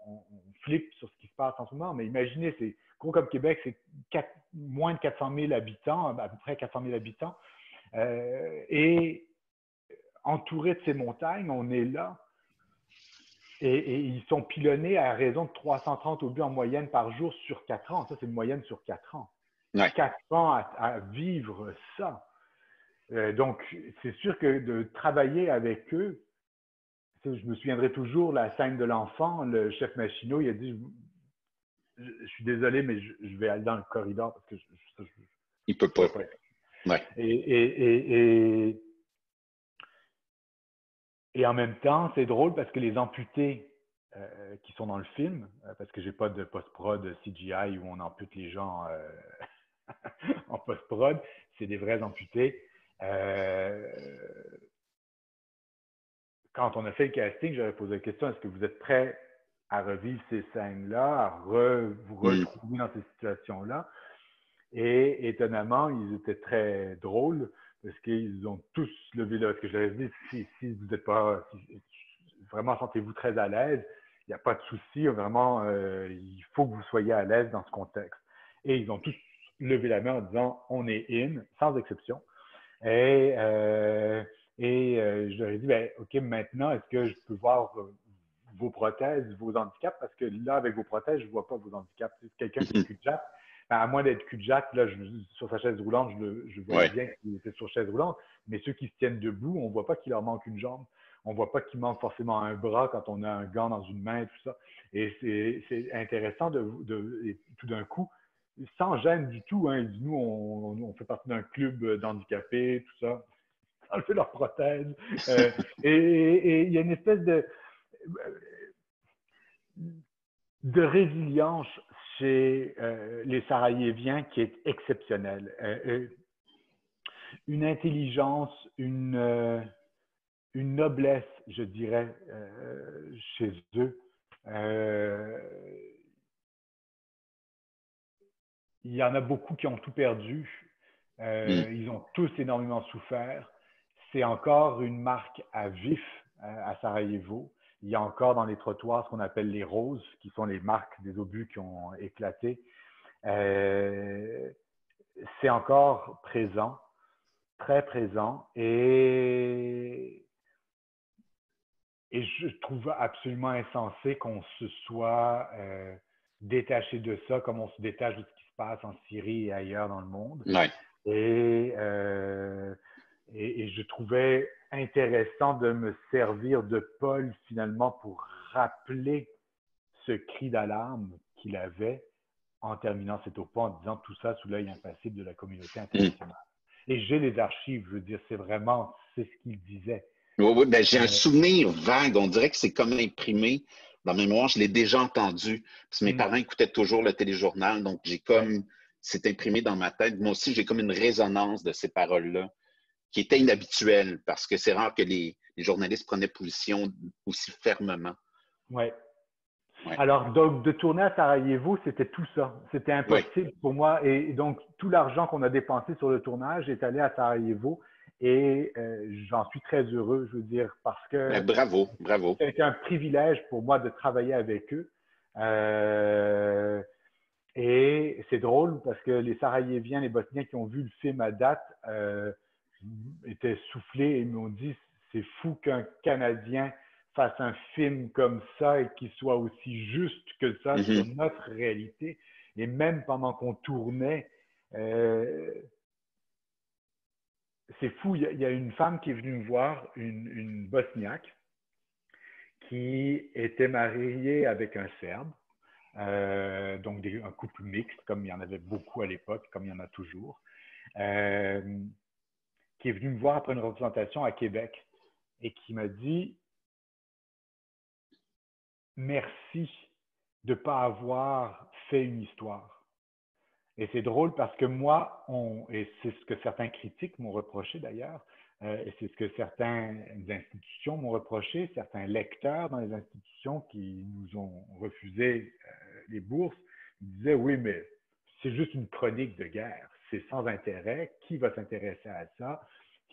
flippe sur ce qui se passe en ce moment, mais imaginez, c'est gros comme Québec, c'est moins de 400 000 habitants, à peu près 400 000 habitants. Et entouré de ces montagnes, on est là. Et ils sont pilonnés à raison de 330 obus en moyenne par jour sur 4 ans. Ça, c'est une moyenne sur 4 ans. Ouais. 4 ans à vivre ça. Donc, c'est sûr que de travailler avec eux, je me souviendrai toujours la scène de l'enfant, le chef Machino, il a dit, je suis désolé, mais je vais aller dans le corridor parce que je Il peut pas. pourrais pas être. Ouais. Et en même temps, c'est drôle parce que les amputés qui sont dans le film, parce que j'ai pas de post-prod CGI où on ampute les gens en post-prod, c'est des vrais amputés. Quand on a fait le casting, j'avais posé la question, est-ce que vous êtes prêts à revivre ces scènes-là, à vous Hmm. retrouver dans ces situations-là? Et étonnamment, ils étaient très drôles parce qu'ils ont tous levé là. Parce que j'avais dit, si vous n'êtes pas, vraiment sentez-vous très à l'aise, il n'y a pas de souci, vraiment, il faut que vous soyez à l'aise dans ce contexte. Et ils ont tous levé la main en disant, on est in, sans exception. Et, je leur ai dit, ben, OK, maintenant, est-ce que je peux voir vos prothèses, vos handicaps? Parce que là, avec vos prothèses, je ne vois pas vos handicaps. C'est quelqu'un qui est plus jack. à moins d'être cul-de-jatte, là, sur sa chaise roulante, je voyais Ouais. bien qu'il était sur chaise roulante, mais ceux qui se tiennent debout, on ne voit pas qu'il leur manque une jambe. On ne voit pas qu'il manque forcément un bras quand on a un gant dans une main et tout ça. Et c'est intéressant et tout d'un coup, sans gêne du tout, hein, nous, on fait partie d'un club d'handicapés, tout ça, enlever leurs prothèses. Et il y a une espèce de résilience chez les Sarajeviens qui est exceptionnelle. Une intelligence, une noblesse, je dirais, chez eux. Il y en a beaucoup qui ont tout perdu. Mm. Ils ont tous énormément souffert. C'est encore une marque à vif à Sarajevo. Il y a encore dans les trottoirs ce qu'on appelle les roses, qui sont les marques des obus qui ont éclaté. C'est encore présent, très présent. Et je trouve absolument insensé qu'on se soit détaché de ça, comme on se détache de ce qui se passe en Syrie et ailleurs dans le monde. Ouais. Et je trouvais intéressant de me servir de Paul finalement pour rappeler ce cri d'alarme qu'il avait en terminant cette OPA en disant tout ça sous l'œil impassible de la communauté internationale. Et j'ai les archives, je veux dire, c'est ce qu'il disait. Oui, oui, ben, j'ai un souvenir vague. On dirait que c'est comme imprimé dans ma mémoire. Je l'ai déjà entendu. Parce que mes parents écoutaient toujours le téléjournal. Donc, c'est imprimé dans ma tête. Moi aussi, j'ai comme une résonance de ces paroles-là qui était inhabituelle parce que c'est rare que les journalistes prenaient position aussi fermement. Oui. Ouais. Alors, donc, de tourner à Sarajevo, c'était tout ça. C'était impossible pour moi. Et donc, tout l'argent qu'on a dépensé sur le tournage est allé à Sarajevo. Et j'en suis très heureux, je veux dire, parce que Bravo, bravo. c'était un privilège pour moi de travailler avec eux. Et c'est drôle parce que les Sarajeviens, les Bosniens qui ont vu le film à date étaient soufflés et m'ont dit c'est fou qu'un Canadien fasse un film comme ça et qu'il soit aussi juste que ça sur notre réalité. Et même pendant qu'on tournait, c'est fou, il y a une femme qui est venue me voir, une Bosniaque, qui était mariée avec un Serbe. Donc un couple mixte, comme il y en avait beaucoup à l'époque, comme il y en a toujours, qui est venu me voir après une représentation à Québec et qui m'a dit merci de ne pas avoir fait une histoire. Et c'est drôle parce que moi, et c'est ce que certains critiques m'ont reproché d'ailleurs, et c'est ce que certaines institutions m'ont reproché, certains lecteurs dans les institutions qui nous ont refusé les bourses, disaient oui, mais c'est juste une chronique de guerre, c'est sans intérêt, qui va s'intéresser à ça?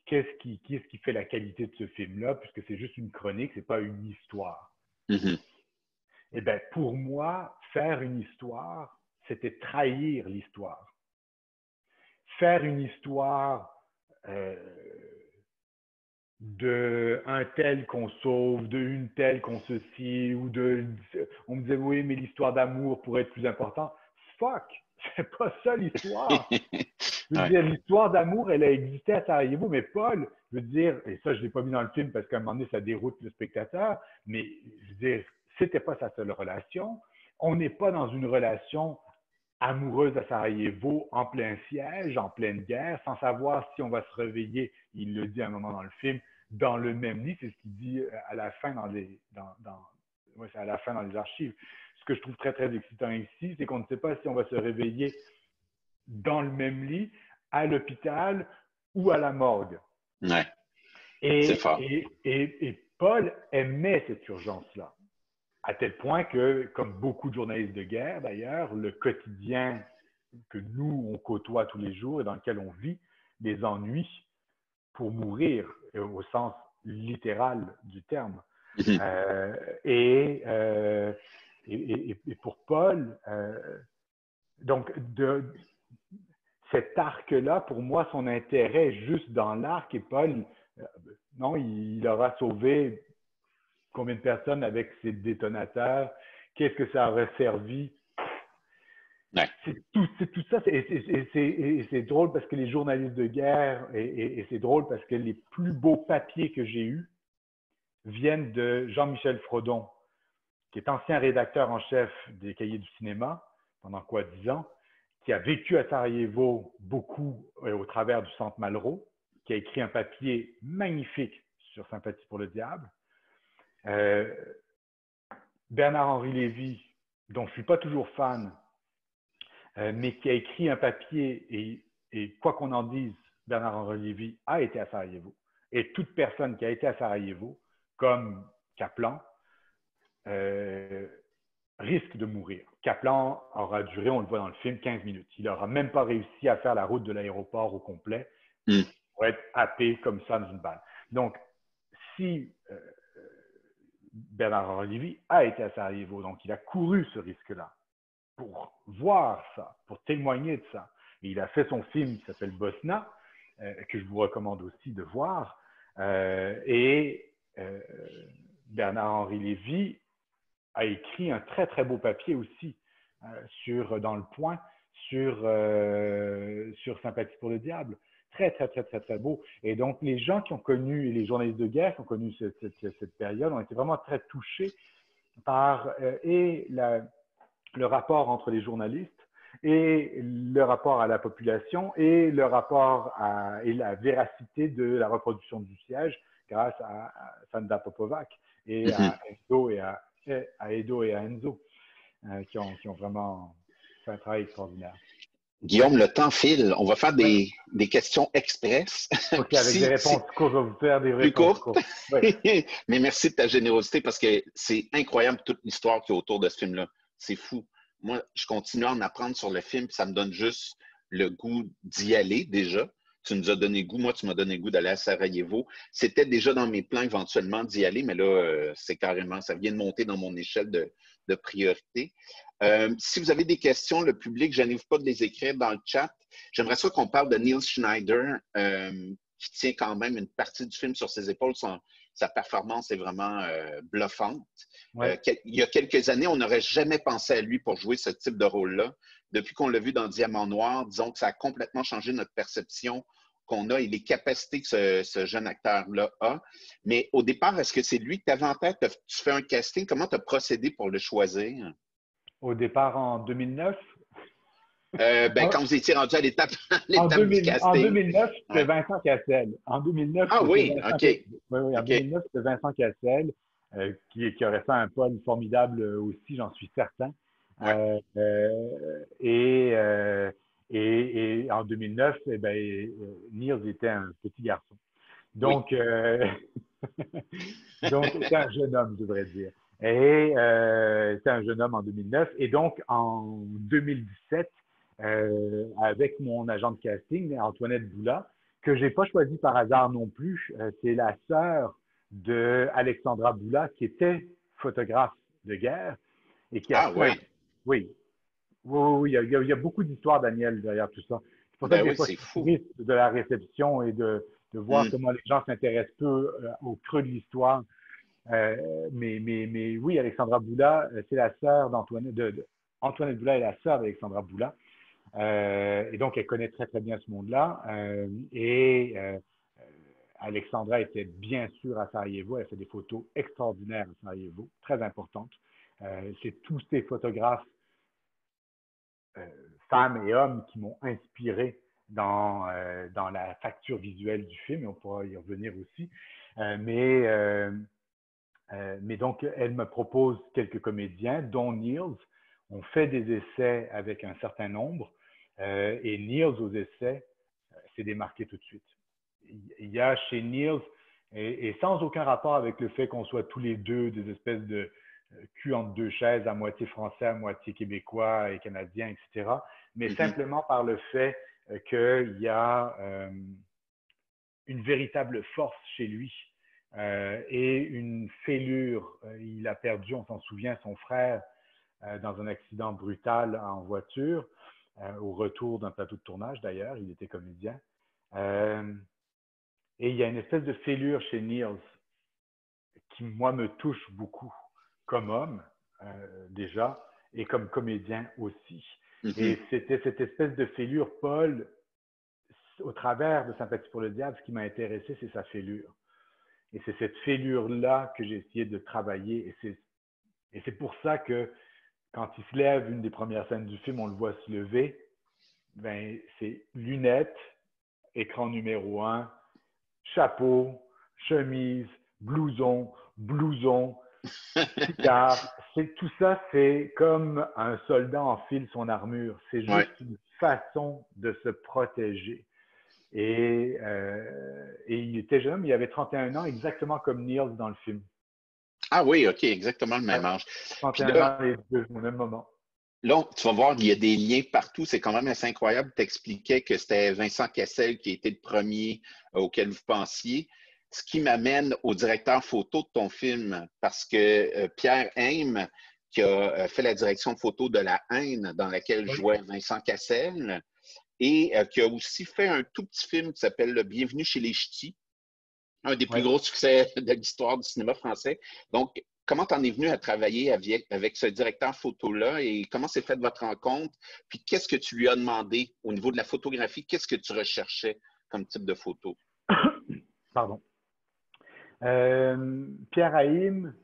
Qu'est-ce qui fait la qualité de ce film-là, puisque c'est juste une chronique, c'est pas une histoire. Eh bien, pour moi, faire une histoire, c'était trahir l'histoire. Faire une histoire d'un tel qu'on sauve, d'une telle qu'on ceci, on me disait oui, mais l'histoire d'amour pourrait être plus importante. Fuck! C'est pas ça l'histoire. Je veux dire, l'histoire d'amour, elle a existé à Sarajevo, mais Paul, je veux dire, et ça, je ne l'ai pas mis dans le film parce qu'à un moment donné, ça déroute le spectateur, mais je veux dire, c'était pas sa seule relation. On n'est pas dans une relation amoureuse à Sarajevo, en plein siège, en pleine guerre, sans savoir si on va se réveiller, il le dit à un moment dans le film, dans le même lit, c'est ce qu'il dit à la fin c'est à la fin dans les archives. Ce que je trouve très, très excitant ici, c'est qu'on ne sait pas si on va se réveiller dans le même lit, à l'hôpital ou à la morgue. Ouais. C'est fort. Et Paul aimait cette urgence-là, à tel point que, comme beaucoup de journalistes de guerre d'ailleurs, le quotidien que nous, on côtoie tous les jours et dans lequel on vit, les ennuis pour mourir, au sens littéral du terme. Et pour Paul, donc cet arc-là, pour moi, son intérêt est juste dans l'arc. Et Paul, non, il aura sauvé combien de personnes avec ses détonateurs? Qu'est-ce que ça aurait servi? Ouais. C'est tout ça. Et c'est drôle parce que les journalistes de guerre, et c'est drôle parce que les plus beaux papiers que j'ai eus viennent de Jean-Michel Frodon, qui est ancien rédacteur en chef des Cahiers du cinéma pendant quoi, 10 ans, qui a vécu à Sarajevo beaucoup au travers du Centre Malraux, qui a écrit un papier magnifique sur Sympathie pour le diable. Bernard-Henri Lévy, dont je ne suis pas toujours fan, mais qui a écrit un papier, et quoi qu'on en dise, Bernard-Henri Lévy a été à Sarajevo. Et toute personne qui a été à Sarajevo, comme Kaplan, risque de mourir. Kaplan aura duré, on le voit dans le film, 15 minutes. Il n'aura même pas réussi à faire la route de l'aéroport au complet pour être happé comme ça dans une balle. Donc, si Bernard-Henri Lévy a été à Sarajevo, donc il a couru ce risque-là pour voir ça, pour témoigner de ça. Et il a fait son film qui s'appelle Bosna, que je vous recommande aussi de voir. Bernard-Henri Lévy a écrit un très, très beau papier aussi dans Le Point sur Sympathie pour le diable. Très, très, très, très, très beau. Et donc, les gens qui ont connu, et les journalistes de guerre qui ont connu cette période ont été vraiment très touchés par le rapport entre les journalistes et le rapport à la population et le rapport et la véracité de la reproduction du siège grâce à Sanda Popovac et à Edo et à Enzo qui ont vraiment fait un travail extraordinaire. Guillaume, le temps file. On va faire des questions express. OK, avec des réponses courtes, je vais vous faire des réponses courtes. Oui. Mais merci de ta générosité parce que c'est incroyable toute l'histoire qu'il y a autour de ce film-là. C'est fou. Moi, je continue à en apprendre sur le film, puis ça me donne juste le goût d'y aller déjà. Tu nous as donné goût, moi, tu m'as donné goût d'aller à Sarajevo. C'était déjà dans mes plans éventuellement d'y aller, mais là, c'est carrément, ça vient de monter dans mon échelle de priorité. Si vous avez des questions, le public, je n'arrive pas de les écrire dans le chat. J'aimerais ça qu'on parle de Neil Schneider, qui tient quand même une partie du film sur ses épaules. Sa performance est vraiment bluffante. Ouais. Il y a quelques années, on n'aurait jamais pensé à lui pour jouer ce type de rôle-là. Depuis qu'on l'a vu dans Diamant Noir, disons que ça a complètement changé notre perception qu'on a et les capacités que ce jeune acteur-là a. Mais au départ, est-ce que c'est lui que tu avais en tête? Tu fais un casting. Comment tu as procédé pour le choisir? Au départ, en 2009? Quand vous étiez rendu à l'étape du casting. En 2009, c'était Vincent Cassel. En 2009, ah oui, OK. En 2009, c'était Vincent Cassel, qui aurait fait un Paul formidable aussi, j'en suis certain. Ouais. Et en 2009, Niels était un petit garçon. Donc, donc c'était un jeune homme, je devrais dire. Et c'était un jeune homme en 2009. Et donc, en 2017, avec mon agent de casting, Antoinette Boula, que je n'ai pas choisi par hasard non plus. C'est la sœur d'Alexandra Boula, qui était photographe de guerre et qui a fait... Oui. Oui, il y a beaucoup d'histoires, Daniel, derrière tout ça. C'est pour ça que des fois, je suis triste de la réception et de voir comment les gens s'intéressent peu au creux de l'histoire. Mais oui, Alexandra Boula, c'est la sœur d'Antoinette. Antoinette Boula est la sœur d'Alexandra Boula. Et donc, elle connaît très, très bien ce monde-là. Alexandra était bien sûr à Sarajevo. Elle fait des photos extraordinaires à Sarajevo, très importantes. C'est tous ces photographes, femmes et hommes, qui m'ont inspiré dans la facture visuelle du film. Et on pourra y revenir aussi. Mais donc, elle me propose quelques comédiens, dont Niels. On fait des essais avec un certain nombre. Et Niels, aux essais, s'est démarqué tout de suite. Il y a chez Niels, et sans aucun rapport avec le fait qu'on soit tous les deux des espèces de cul entre deux chaises, à moitié français, à moitié québécois et canadien, etc., mais simplement par le fait qu'il y a une véritable force chez lui et une fêlure. Il a perdu, on s'en souvient, son frère dans un accident brutal en voiture, au retour d'un plateau de tournage d'ailleurs, il était comédien. Et il y a une espèce de fêlure chez Niels qui, moi, me touche beaucoup, comme homme déjà, et comme comédien aussi. Et c'était cette espèce de fêlure, Paul, au travers de Sympathie pour le diable, ce qui m'a intéressé, c'est sa fêlure. Et c'est cette fêlure-là que j'ai essayé de travailler. Et c'est pour ça que quand il se lève, une des premières scènes du film, on le voit se lever, ben, c'est lunettes, écran numéro 1, chapeau, chemise, blouson, cigare. Tout ça, c'est comme un soldat enfile son armure. C'est Ouais. juste une façon de se protéger. Et il était jeune, il avait 31 ans, exactement comme Niels dans le film. Ah oui, OK, exactement le même Ouais, âge. Puis 31 là, ans, les deux, au même moment. là, tu vas voir, il y a des liens partout. C'est quand même assez incroyable. Tu expliquais que c'était Vincent Cassel qui était le premier auquel vous pensiez. Ce qui m'amène au directeur photo de ton film, parce que Pierre Heim, qui a fait la direction photo de La Haine, dans laquelle Oui, jouait Vincent Cassel, et qui a aussi fait un tout petit film qui s'appelle Bienvenue chez les Ch'tis, un des plus oui. gros succès de l'histoire du cinéma français. Donc, comment t'en es venu à travailler avec ce directeur photo-là et comment s'est faite votre rencontre? Puis, qu'est-ce que tu lui as demandé au niveau de la photographie? Qu'est-ce que tu recherchais comme type de photo? Pardon. Pierre Haïm,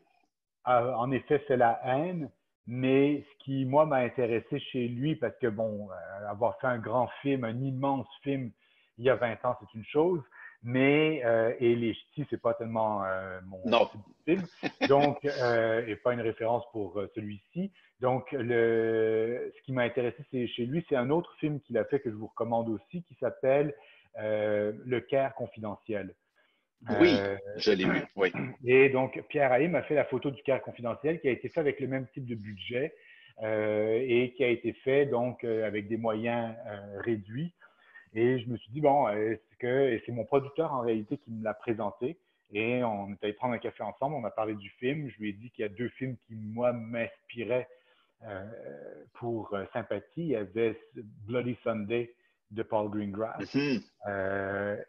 en effet, c'est La Haine, mais ce qui, moi, m'a intéressé chez lui, parce que, bon, avoir fait un grand film, un immense film, il y a 20 ans, c'est une chose, mais, et Les Ch'tis, c'est pas tellement mon Non. type de film, donc, et pas une référence pour celui-ci. Donc, ce qui m'a intéressé chez lui, c'est un autre film qu'il a fait que je vous recommande aussi, qui s'appelle Le Caire confidentiel. Oui, Euh, je l'ai vu. Oui. et donc, Pierre Haïm a fait la photo du Caire confidentiel qui a été fait avec le même type de budget et qui a été fait donc avec des moyens réduits. Et je me suis dit, bon, est-ce que, et c'est mon producteur en réalité qui me l'a présenté. Et on est allé prendre un café ensemble, on a parlé du film. Je lui ai dit qu'il y a deux films qui, moi, m'inspiraient euh, pour Sympathie. Il y avait Bloody Sunday de Paul Greengrass. Mhm.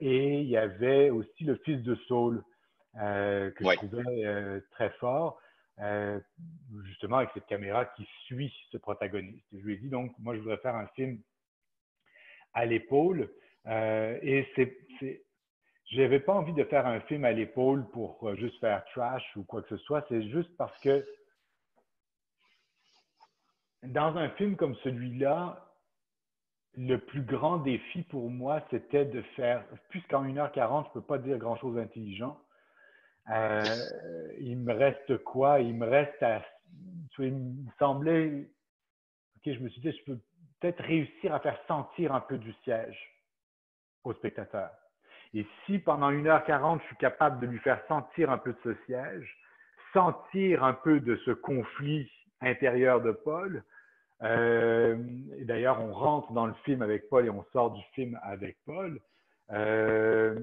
Et il y avait aussi Le Fils de Saul, que je Oui. trouvais très fort, justement avec cette caméra qui suit ce protagoniste. Je lui ai dit donc, moi je voudrais faire un film à l'épaule, et je n'avais pas envie de faire un film à l'épaule pour juste faire trash ou quoi que ce soit, c'est juste parce que dans un film comme celui-là, le plus grand défi pour moi, c'était de faire, puisqu'en 1h40, je ne peux pas dire grand-chose d'intelligent, il me reste quoi? Il me reste à. Il me semblait. Ok, je me suis dit, je peux peut-être réussir à faire sentir un peu du siège au spectateur. Et si pendant 1h40, je suis capable de lui faire sentir un peu de ce siège, sentir un peu de ce conflit intérieur de Paul, et d'ailleurs, on rentre dans le film avec Paul et on sort du film avec Paul. Ben,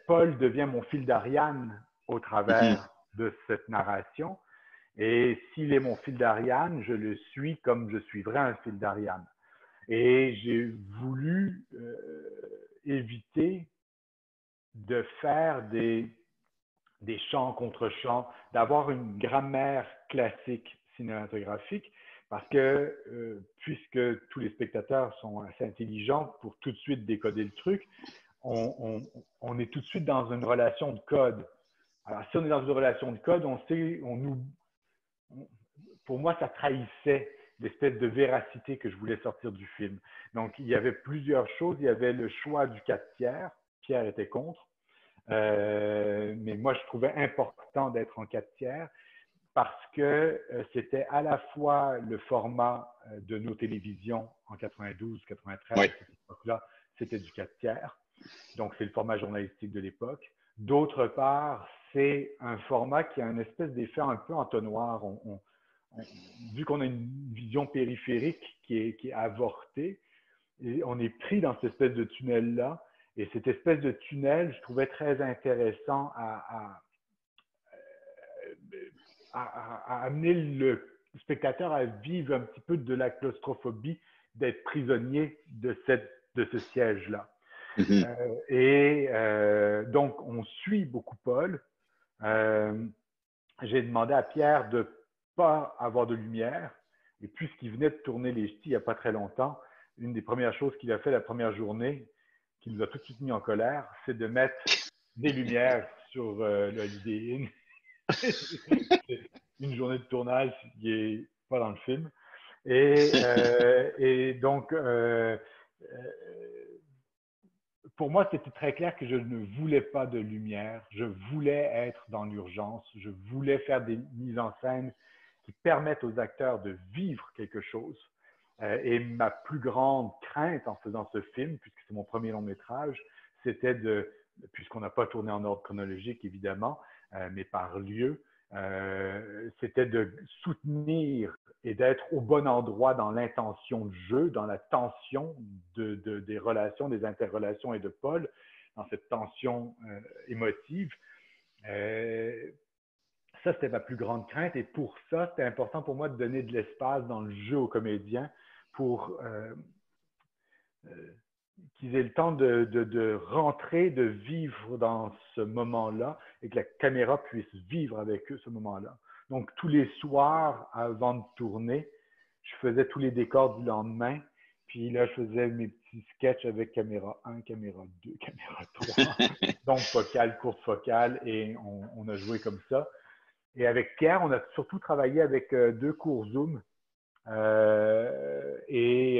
Paul devient mon fil d'Ariane au Mhm. travers de cette narration. Et s'il est mon fil d'Ariane, je le suis comme je suivrais un fil d'Ariane. Et j'ai voulu éviter de faire des chants contre chants, d'avoir une grammaire classique cinématographique, parce que puisque tous les spectateurs sont assez intelligents pour tout de suite décoder le truc, on est tout de suite dans une relation de code. Alors, si on est dans une relation de code, on sait, pour moi, ça trahissait l'espèce de véracité que je voulais sortir du film. Donc, il y avait plusieurs choses. Il y avait le choix du 4 tiers. Pierre était contre. Mais moi, je trouvais important d'être en 4 tiers parce que c'était à la fois le format de nos télévisions en 92, 93, Oui. à cette époque-là, c'était du 4 tiers. Donc, c'est le format journalistique de l'époque. D'autre part, c'est un format qui a une espèce d'effet un peu entonnoir. Vu qu'on a une vision périphérique qui est avortée, et on est pris dans cette espèce de tunnel-là. Et cette espèce de tunnel, je trouvais très intéressant à amener le spectateur à vivre un petit peu de la claustrophobie d'être prisonnier de ce siège-là. Mhm. Donc, on suit beaucoup Paul. J'ai demandé à Pierre de ne pas avoir de lumière. Et puisqu'il venait de tourner Les Ch'tis il n'y a pas très longtemps, une des premières choses qu'il a fait la première journée, qui nous a tout de suite mis en colère, c'est de mettre des lumières sur le Holiday Inn. C'est une journée de tournage qui n'est pas dans le film. Et donc, pour moi, c'était très clair que je ne voulais pas de lumière. Je voulais être dans l'urgence. Je voulais faire des mises en scène qui permettent aux acteurs de vivre quelque chose. Et ma plus grande crainte en faisant ce film, puisque c'est mon premier long métrage, c'était puisqu'on n'a pas tourné en ordre chronologique évidemment, mais par lieu, c'était de soutenir et d'être au bon endroit dans l'intention de jeu, dans la tension des relations, des interrelations et de Paul, dans cette tension émotive. Ça, c'était ma plus grande crainte. Et pour ça, c'était important pour moi de donner de l'espace dans le jeu aux comédiens pour qu'ils aient le temps de rentrer, de vivre dans ce moment-là et que la caméra puisse vivre avec eux ce moment-là. Donc, tous les soirs, avant de tourner, je faisais tous les décors du lendemain. Puis là, je faisais mes petits sketchs avec caméra 1, caméra 2, caméra 3, donc focale, courte focale, et on a joué comme ça. Et avec Pierre, on a surtout travaillé avec 2 cours Zoom et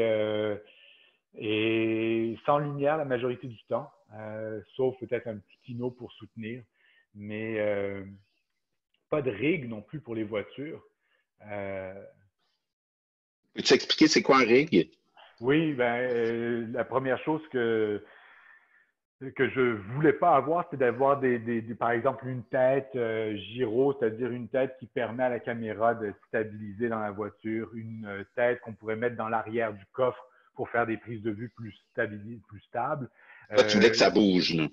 sans lumière la majorité du temps, sauf peut-être un petit kino pour soutenir, mais pas de rig non plus pour les voitures. Peux-tu expliquer c'est quoi un rig? Oui, la première chose que je voulais pas avoir, c'est d'avoir par exemple une tête gyro, c'est-à-dire une tête qui permet à la caméra de stabiliser dans la voiture, une tête qu'on pourrait mettre dans l'arrière du coffre pour faire des prises de vue plus stables. Toi, tu voulais que ça bouge, là.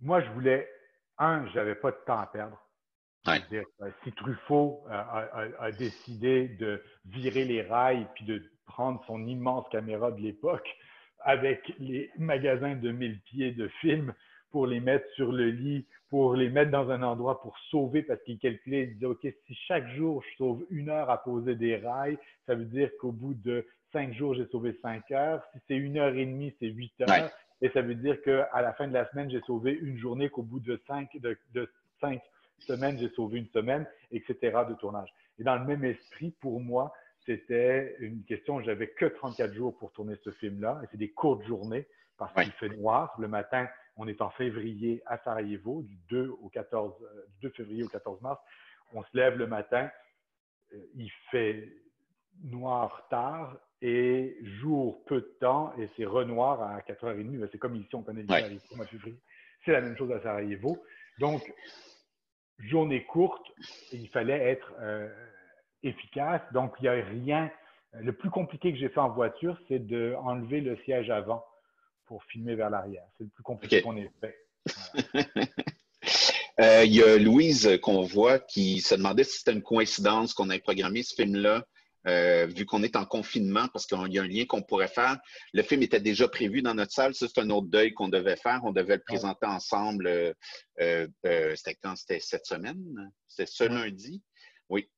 Moi, je voulais, j'avais pas de temps à perdre. Ouais. C'est-à-dire, si Truffaut a décidé de virer les rails puis de prendre son immense caméra de l'époque avec les magasins de 1000 pieds de films pour les mettre sur le lit, pour les mettre dans un endroit pour sauver, parce qu'il calculait, il disait, OK, si chaque jour je sauve 1 heure à poser des rails, ça veut dire qu'au bout de 5 jours, j'ai sauvé 5 heures. Si c'est 1h30, c'est 8 heures. Ouais. Et ça veut dire qu'à la fin de la semaine, j'ai sauvé une journée, qu'au bout de 5 semaines, j'ai sauvé une semaine, etc. de tournage. Et dans le même esprit, pour moi, c'était une question, j'avais que 34 jours pour tourner ce film-là, et c'est des courtes journées, parce qu'il fait noir. Le matin, on est en février à Sarajevo, du 2 février au 14 mars. On se lève le matin, il fait noir tard, et jour peu de temps, et c'est renoir à 4h30. C'est comme ici, on connaît l'hiver ici au mois de février. C'est la même chose à Sarajevo. Donc, journée courte, il fallait être efficace. Donc, il n'y a rien. Le plus compliqué que j'ai fait en voiture, c'est d'enlever le siège avant pour filmer vers l'arrière. C'est le plus compliqué qu'on ait fait. Voilà. Il y a Louise qu'on voit qui se demandait si c'était une coïncidence qu'on ait programmé ce film-là, vu qu'on est en confinement, parce qu'il y a un lien qu'on pourrait faire. Le film était déjà prévu dans notre salle. Ça, c'est un autre deuil qu'on devait faire. On devait le présenter ensemble. C'était quand? C'était cette semaine? C'était ce lundi? Oui.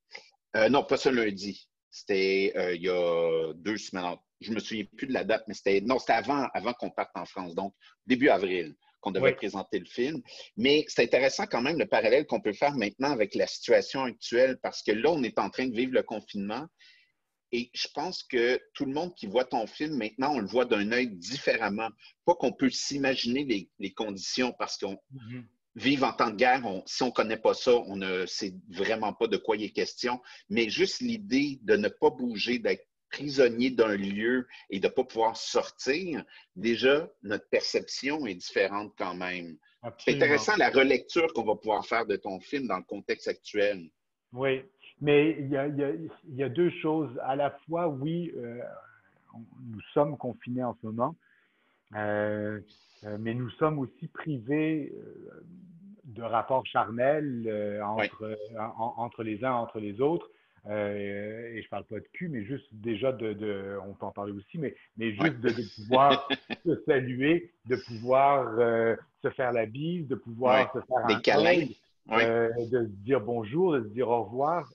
Non, pas ce lundi. C'était il y a 2 semaines. Je me souviens plus de la date, mais c'était avant qu'on parte en France, donc début avril, qu'on devait présenter le film. Mais c'est intéressant quand même le parallèle qu'on peut faire maintenant avec la situation actuelle, parce que là, on est en train de vivre le confinement. Et je pense que tout le monde qui voit ton film, maintenant, on le voit d'un œil différemment. Pas qu'on peut s'imaginer les conditions, parce qu'on vivre en temps de guerre, si on ne connaît pas ça, on ne sait vraiment pas de quoi il est question. Mais juste l'idée de ne pas bouger, d'être prisonnier d'un lieu et de ne pas pouvoir sortir, déjà, notre perception est différente quand même. C'est intéressant la relecture qu'on va pouvoir faire de ton film dans le contexte actuel. Oui, mais il y a 2 choses. À la fois, oui, nous sommes confinés en ce moment, mais nous sommes aussi privés de rapports charnels entre les uns, entre les autres. Et je parle pas de cul, mais juste déjà on peut en parler aussi, mais juste de pouvoir se saluer, de pouvoir se faire la bise, de pouvoir se faire des câlins. de se dire bonjour, de se dire au revoir.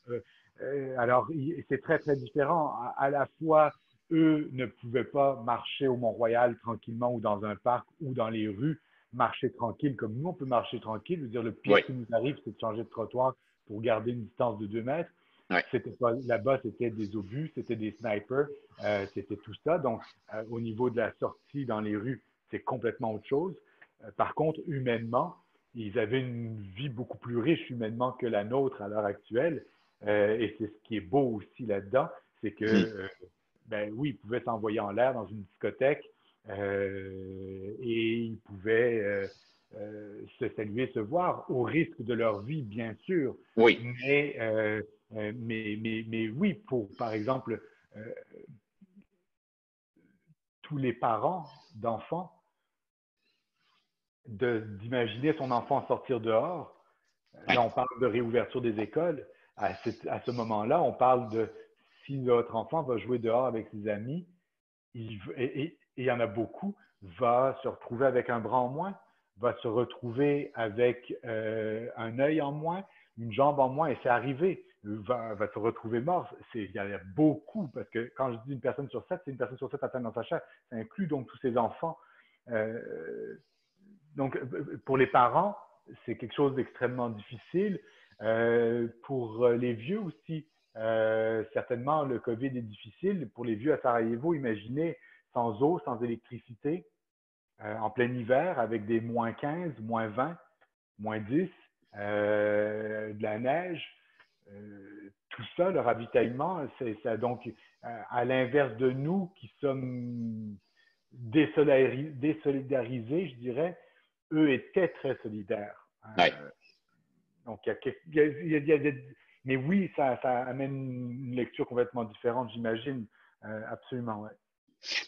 Alors, c'est très, très différent. À la fois, eux ne pouvaient pas marcher au Mont-Royal tranquillement ou dans un parc ou dans les rues, marcher tranquille comme nous, on peut marcher tranquille. Je veux dire, le pire Oui, qui nous arrive, c'est de changer de trottoir pour garder une distance de 2 mètres. oui, C'était pas là-bas, c'était des obus, c'était des snipers, c'était tout ça. Donc, au niveau de la sortie dans les rues, c'est complètement autre chose. Par contre, humainement, ils avaient une vie beaucoup plus riche humainement que la nôtre à l'heure actuelle. Et c'est ce qui est beau aussi là-dedans, c'est que, mhm, ben oui, ils pouvaient s'envoyer en l'air dans une discothèque et ils pouvaient se saluer, se voir au risque de leur vie, bien sûr. oui, Mais oui, pour, par exemple, euh, tous les parents d'enfants, d'imaginer son enfant sortir dehors. Là, oui, on parle de réouverture des écoles. À ce moment-là, on parle de si votre enfant va jouer dehors avec ses amis, et il y en a beaucoup, va se retrouver avec un bras en moins, va se retrouver avec un œil en moins, une jambe en moins, et c'est arrivé, va se retrouver mort. Il y en a beaucoup, parce que quand je dis une personne sur 7, c'est une personne sur 7 atteinte dans sa chair. Ça inclut donc tous ces enfants. Euh, donc, pour les parents, c'est quelque chose d'extrêmement difficile. Pour les vieux aussi, certainement, le COVID est difficile. Pour les vieux à Sarajevo, imaginez sans eau, sans électricité, en plein hiver, avec des moins 15, moins 20, moins 10, de la neige. Tout ça, le ravitaillement, c'est ça. Donc, à l'inverse de nous qui sommes désolidarisés, je dirais, eux étaient très solidaires. oui. Donc, mais oui, ça amène une lecture complètement différente, j'imagine. Absolument, ouais.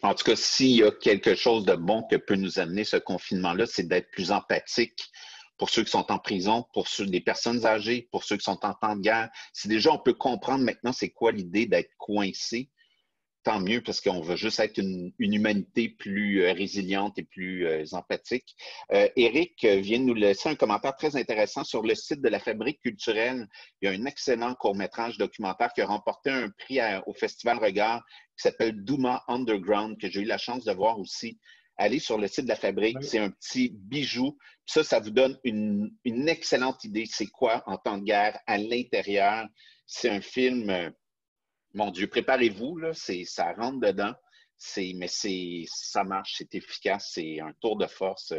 En tout cas, s'il y a quelque chose de bon que peut nous amener ce confinement-là, c'est d'être plus empathique pour ceux qui sont en prison, pour ceux des personnes âgées, pour ceux qui sont en temps de guerre. Si déjà on peut comprendre maintenant c'est quoi l'idée d'être coincé, tant mieux parce qu'on veut juste être une humanité plus résiliente et plus empathique. Éric vient de nous laisser un commentaire très intéressant sur le site de la Fabrique culturelle. Il y a un excellent court-métrage documentaire qui a remporté un prix au Festival Regard qui s'appelle Douma Underground, que j'ai eu la chance de voir aussi. Allez sur le site de la Fabrique, Oui, c'est un petit bijou. Ça vous donne une excellente idée. C'est quoi en temps de guerre à l'intérieur? C'est un film mon Dieu, préparez-vous, là, ça rentre dedans, mais ça marche, c'est efficace, c'est un tour de force,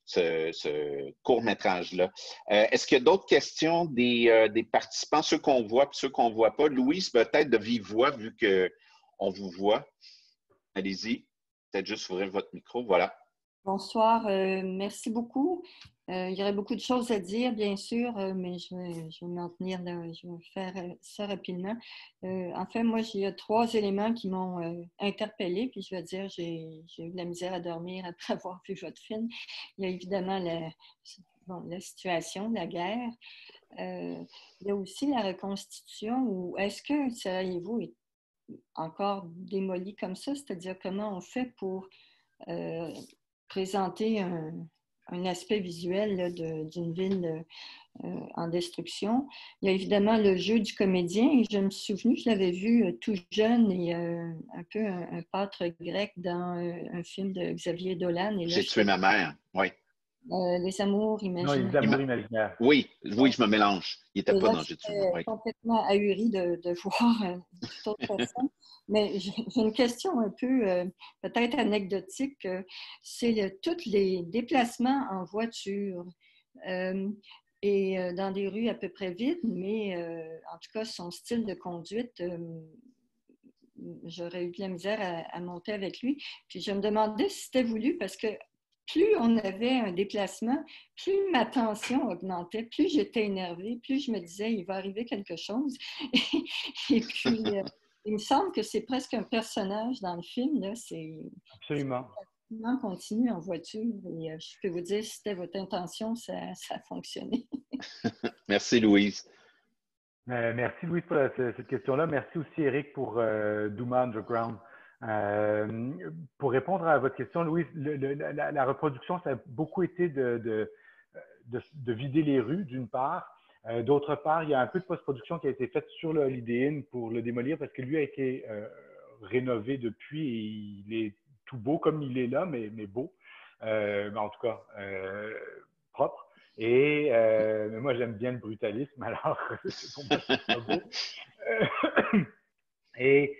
ce court-métrage-là. Est-ce qu'il y a d'autres questions des participants, ceux qu'on voit et ceux qu'on ne voit pas? Louise, peut-être de vive voix, vu qu'on vous voit. Allez-y, peut-être juste ouvrir votre micro, voilà. Bonsoir, merci beaucoup. Il y aurait beaucoup de choses à dire, bien sûr, mais je vais m'en tenir là, je vais faire ça rapidement. En fait, moi, il y a 3 éléments qui m'ont interpellée, puis je vais dire, j'ai eu de la misère à dormir après avoir vu votre film. Il y a évidemment la situation, la guerre. Il y a aussi la reconstitution, ou est-ce que Sarajevo est encore démoli comme ça? C'est-à-dire comment on fait pour euh, présenter un aspect visuel là, d'une ville en destruction. Il y a évidemment le jeu du comédien. Et je me suis souvenu, je l'avais vu tout jeune et un peu un pâtre grec dans un film de Xavier Dolan. Et là, J'ai tué ma mère, oui. Les amours non, imaginaires. les amours imaginaires. Oui, oui, je me mélange. Il n'était Et pas là, dans J'ai tué ma mère, j'étais oui. complètement ahurie de voir une toute autre personne. Mais j'ai une question un peu peut-être anecdotique. C'est tous les déplacements en voiture et dans des rues à peu près vides, mais en tout cas, son style de conduite, j'aurais eu de la misère à monter avec lui. Puis je me demandais si c'était voulu parce que plus on avait un déplacement, plus ma tension augmentait, plus j'étais énervée, plus je me disais, il va arriver quelque chose. Et puis, il me semble que c'est presque un personnage dans le film. Là. C'est Absolument. continu en voiture. Et je peux vous dire, si c'était votre intention, ça a fonctionné. Merci, Louise. Merci Louis pour cette question-là. Merci aussi Eric pour Douma Underground. Pour répondre à votre question, Louis, la reproduction, ça a beaucoup été de vider les rues, d'une part. D'autre part, il y a un peu de post-production qui a été faite sur le Holiday Inn pour le démolir parce que lui a été rénové depuis et il est tout beau comme il est là, mais beau. Mais en tout cas, propre. Et moi, j'aime bien le brutalisme, alors pour moi, je trouve ça beau. Et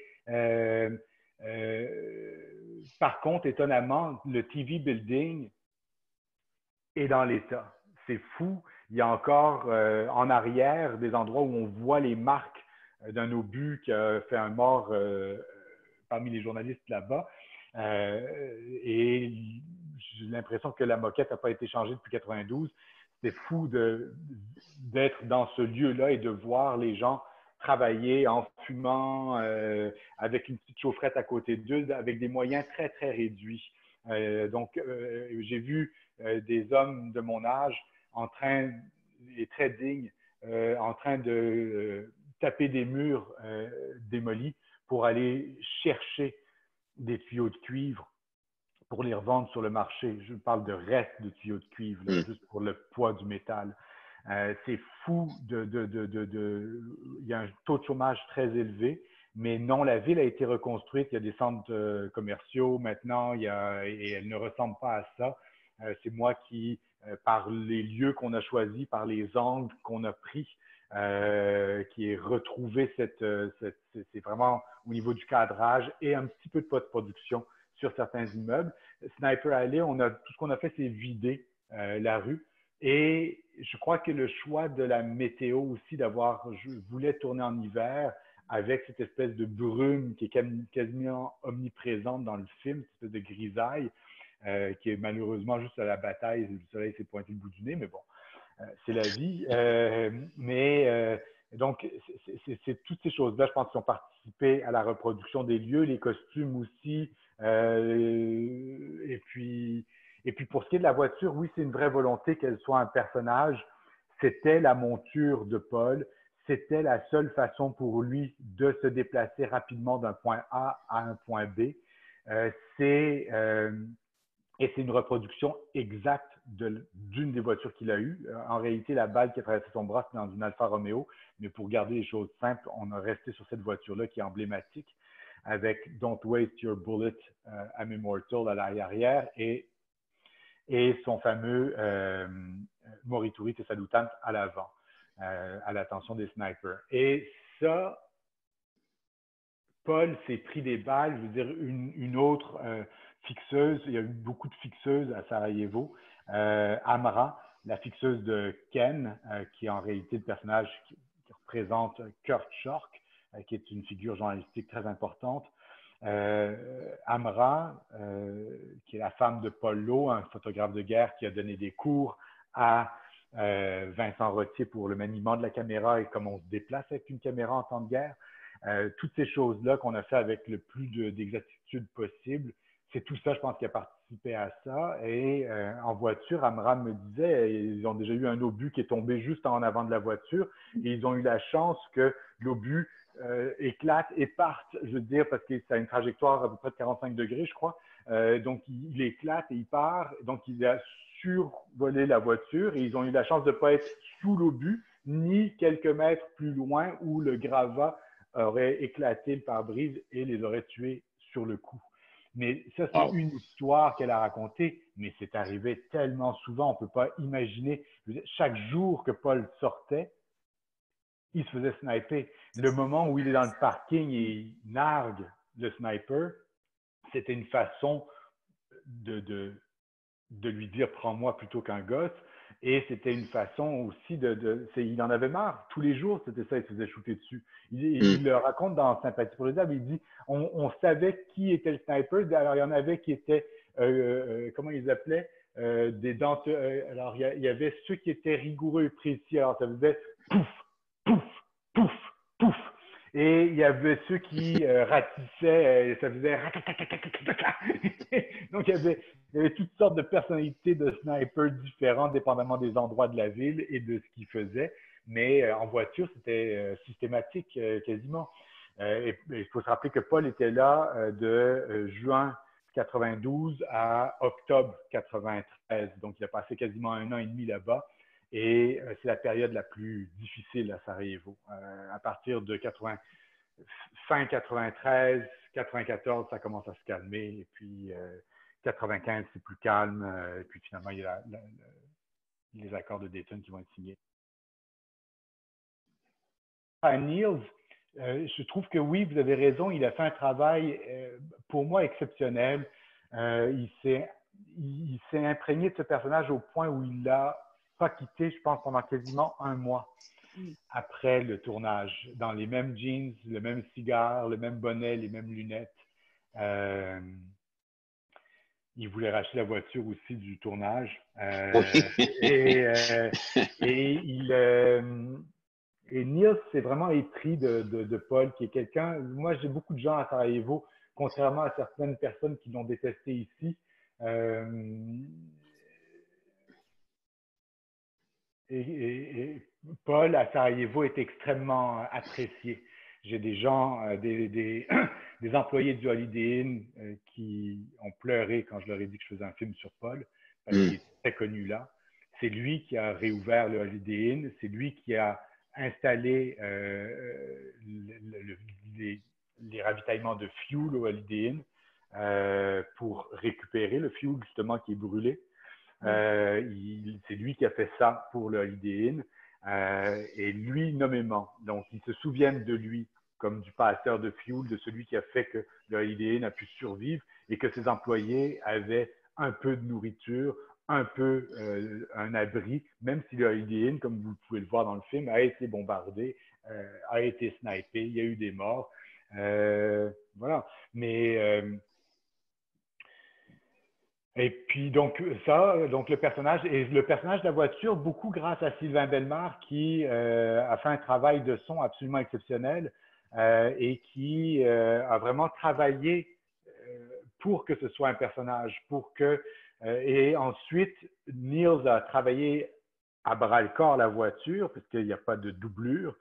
par contre, étonnamment, le TV building est dans l'état. C'est fou. Il y a encore en arrière des endroits où on voit les marques d'un obus qui a fait un mort parmi les journalistes là-bas. Et j'ai l'impression que la moquette n'a pas été changée depuis 92. C'est fou d'être dans ce lieu-là et de voir les gens travailler en fumant, avec une petite chaufferette à côté d'eux, avec des moyens très, très réduits. Donc, j'ai vu des hommes de mon âge en train, et très dignes, en train de taper des murs démolis pour aller chercher des tuyaux de cuivre pour les revendre sur le marché. Je parle de restes de tuyaux de cuivre, là, juste pour le poids du métal. C'est fou. Il y a un taux de chômage très élevé, mais non, la ville a été reconstruite. Il y a des centres commerciaux maintenant et elle ne ressemble pas à ça. C'est moi qui, par les lieux qu'on a choisis, par les angles qu'on a pris, qui ai retrouvé c'est vraiment au niveau du cadrage et un petit peu de post-production sur certains immeubles. Sniper Alley, tout ce qu'on a fait, c'est vider la rue. Et je crois que le choix de la météo aussi, je voulais tourner en hiver avec cette espèce de brume qui est quasiment omniprésente dans le film, cette espèce de grisaille qui est malheureusement juste à la bataille, le soleil s'est pointé le bout du nez, mais bon, c'est la vie. Donc, c'est toutes ces choses-là, je pense, qui ont participé à la reproduction des lieux, les costumes aussi. Et puis, pour ce qui est de la voiture, oui, c'est une vraie volonté qu'elle soit un personnage. C'était la monture de Paul. C'était la seule façon pour lui de se déplacer rapidement d'un point A à un point B. Et c'est une reproduction exacte d'une des voitures qu'il a eues. En réalité, la balle qui a traversé son bras, c'est dans une Alfa Romeo. Mais pour garder les choses simples, on a resté sur cette voiture-là qui est emblématique avec Don't Waste Your Bullet, I'm Immortal à l'arrière et son fameux Morituri Te Salutant à l'avant, à l'attention des snipers. Et ça, Paul s'est pris des balles, je veux dire, une autre fixeuse, il y a eu beaucoup de fixeuses à Sarajevo. Amra, la fixeuse de Ken, qui est en réalité le personnage qui représente Kurt Schork, qui est une figure journalistique très importante. Amra, qui est la femme de Paul Lowe, un photographe de guerre qui a donné des cours à Vincent Rottier pour le maniement de la caméra et comment on se déplace avec une caméra en temps de guerre. Toutes ces choses-là qu'on a fait avec le plus d'exactitude possible, c'est tout ça, je pense, qui a participé à ça. Et en voiture, Amram me disait, ils ont déjà eu un obus qui est tombé juste en avant de la voiture et ils ont eu la chance que l'obus éclate et parte, je veux dire, parce que ça a une trajectoire à peu près de 45 degrés, je crois. Donc, il éclate et il part. Donc, il a survolé la voiture et ils ont eu la chance de ne pas être sous l'obus, ni quelques mètres plus loin où le gravat aurait éclaté le pare-brise et les aurait tués sur le coup. Mais ça, c'est une histoire qu'elle a racontée, mais c'est arrivé tellement souvent, on ne peut pas imaginer. Chaque jour que Paul sortait, il se faisait sniper. Le moment où il est dans le parking et il nargue le sniper, c'était une façon de lui dire « prends-moi » plutôt qu'un gosse. Et c'était une façon aussi il en avait marre. Tous les jours, c'était ça, il se faisait shooter dessus. Il le raconte dans Sympathie pour les Diables, il dit on savait qui était le sniper. Alors, il y en avait qui étaient, comment ils appelaient alors, il y avait ceux qui étaient rigoureux et précis. Alors, ça faisait pouf, pouf, pouf, pouf. Et il y avait ceux qui ratissaient, ça faisait donc, il y avait toutes sortes de personnalités de snipers différentes, dépendamment des endroits de la ville et de ce qu'ils faisaient. Mais en voiture, c'était systématique quasiment. Et il faut se rappeler que Paul était là de juin 92 à octobre 93. Donc, il a passé quasiment 1 an et demi là-bas. Et c'est la période la plus difficile à Sarajevo. À partir de fin 93, 94, ça commence à se calmer. Et puis 95, c'est plus calme. Et puis finalement, il y a les accords de Dayton qui vont être signés. À Niels, je trouve que oui, vous avez raison, il a fait un travail pour moi exceptionnel. Il s'est imprégné de ce personnage au point où il l'a pas quitté, je pense, pendant quasiment un mois après le tournage, dans les mêmes jeans, le même cigare, le même bonnet, les mêmes lunettes. Il voulait racheter la voiture aussi du tournage. Et Niels s'est vraiment épris de Paul, qui est quelqu'un... Moi, j'ai beaucoup de gens à Sarajevo, contrairement à certaines personnes qui l'ont détesté ici. Et Paul, à Sarajevo, est extrêmement apprécié. J'ai des gens, des employés du Holiday Inn qui ont pleuré quand je leur ai dit que je faisais un film sur Paul, parce qu'il est très connu là. C'est lui qui a réouvert le Holiday Inn, c'est lui qui a installé les ravitaillements de fuel au Holiday Inn pour récupérer le fuel justement qui est brûlé. C'est lui qui a fait ça pour le Holiday Inn et lui nommément. Donc, ils se souviennent de lui comme du passeur de fuel, de celui qui a fait que le Holiday Inn a pu survivre et que ses employés avaient un peu de nourriture, un peu un abri, même si le Holiday Inn, comme vous pouvez le voir dans le film, a été bombardé, a été snipé, il y a eu des morts. Voilà. Mais... Et puis donc le personnage de la voiture, beaucoup grâce à Sylvain Bellemare qui a fait un travail de son absolument exceptionnel et qui a vraiment travaillé pour que ce soit un personnage, et ensuite Niels a travaillé à bras-le-corps la voiture parce qu'il n'y a pas de doublure,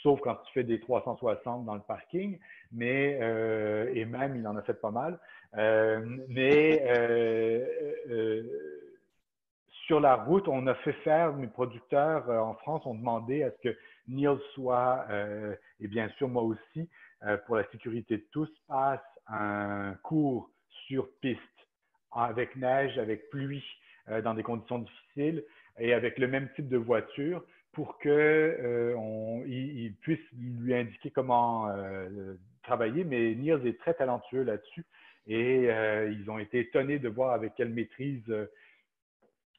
sauf quand tu fais des 360 dans le parking, et même il en a fait pas mal. Sur la route, on a fait faire, mes producteurs en France ont demandé à ce que Niels soit, et bien sûr moi aussi, pour la sécurité de tous, passe un cours sur piste, avec neige, avec pluie, dans des conditions difficiles, et avec le même type de voiture, pour qu'il puisse lui indiquer comment travailler. Mais Niels est très talentueux là-dessus. Et ils ont été étonnés de voir avec quelle maîtrise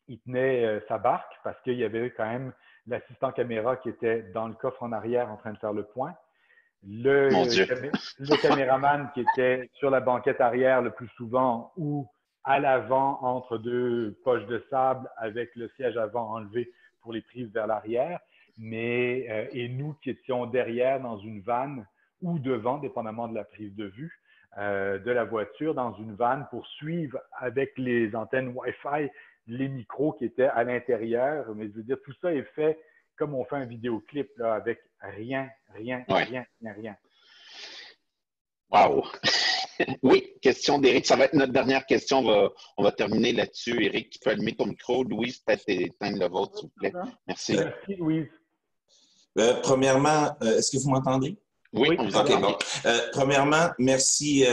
il tenait sa barque, parce qu'il y avait quand même l'assistant caméra qui était dans le coffre en arrière en train de faire le point. Le caméraman qui était sur la banquette arrière le plus souvent ou à l'avant entre deux poches de sable avec le siège avant enlevé pour les prises vers l'arrière. Et nous qui étions derrière dans une vanne ou devant, dépendamment de la prise de vue, de la voiture dans une vanne pour suivre avec les antennes Wi-Fi les micros qui étaient à l'intérieur. Mais je veux dire, tout ça est fait comme on fait un vidéoclip là, avec rien. Wow! Oui, question d'Éric. Ça va être notre dernière question. On va terminer là-dessus. Éric, tu peux allumer ton micro. Louise, peut-être éteindre le vôtre, s'il vous plaît. Merci. Merci, Louise. Premièrement, est-ce que vous m'entendez? Oui, on vous entend. Bon. Premièrement, merci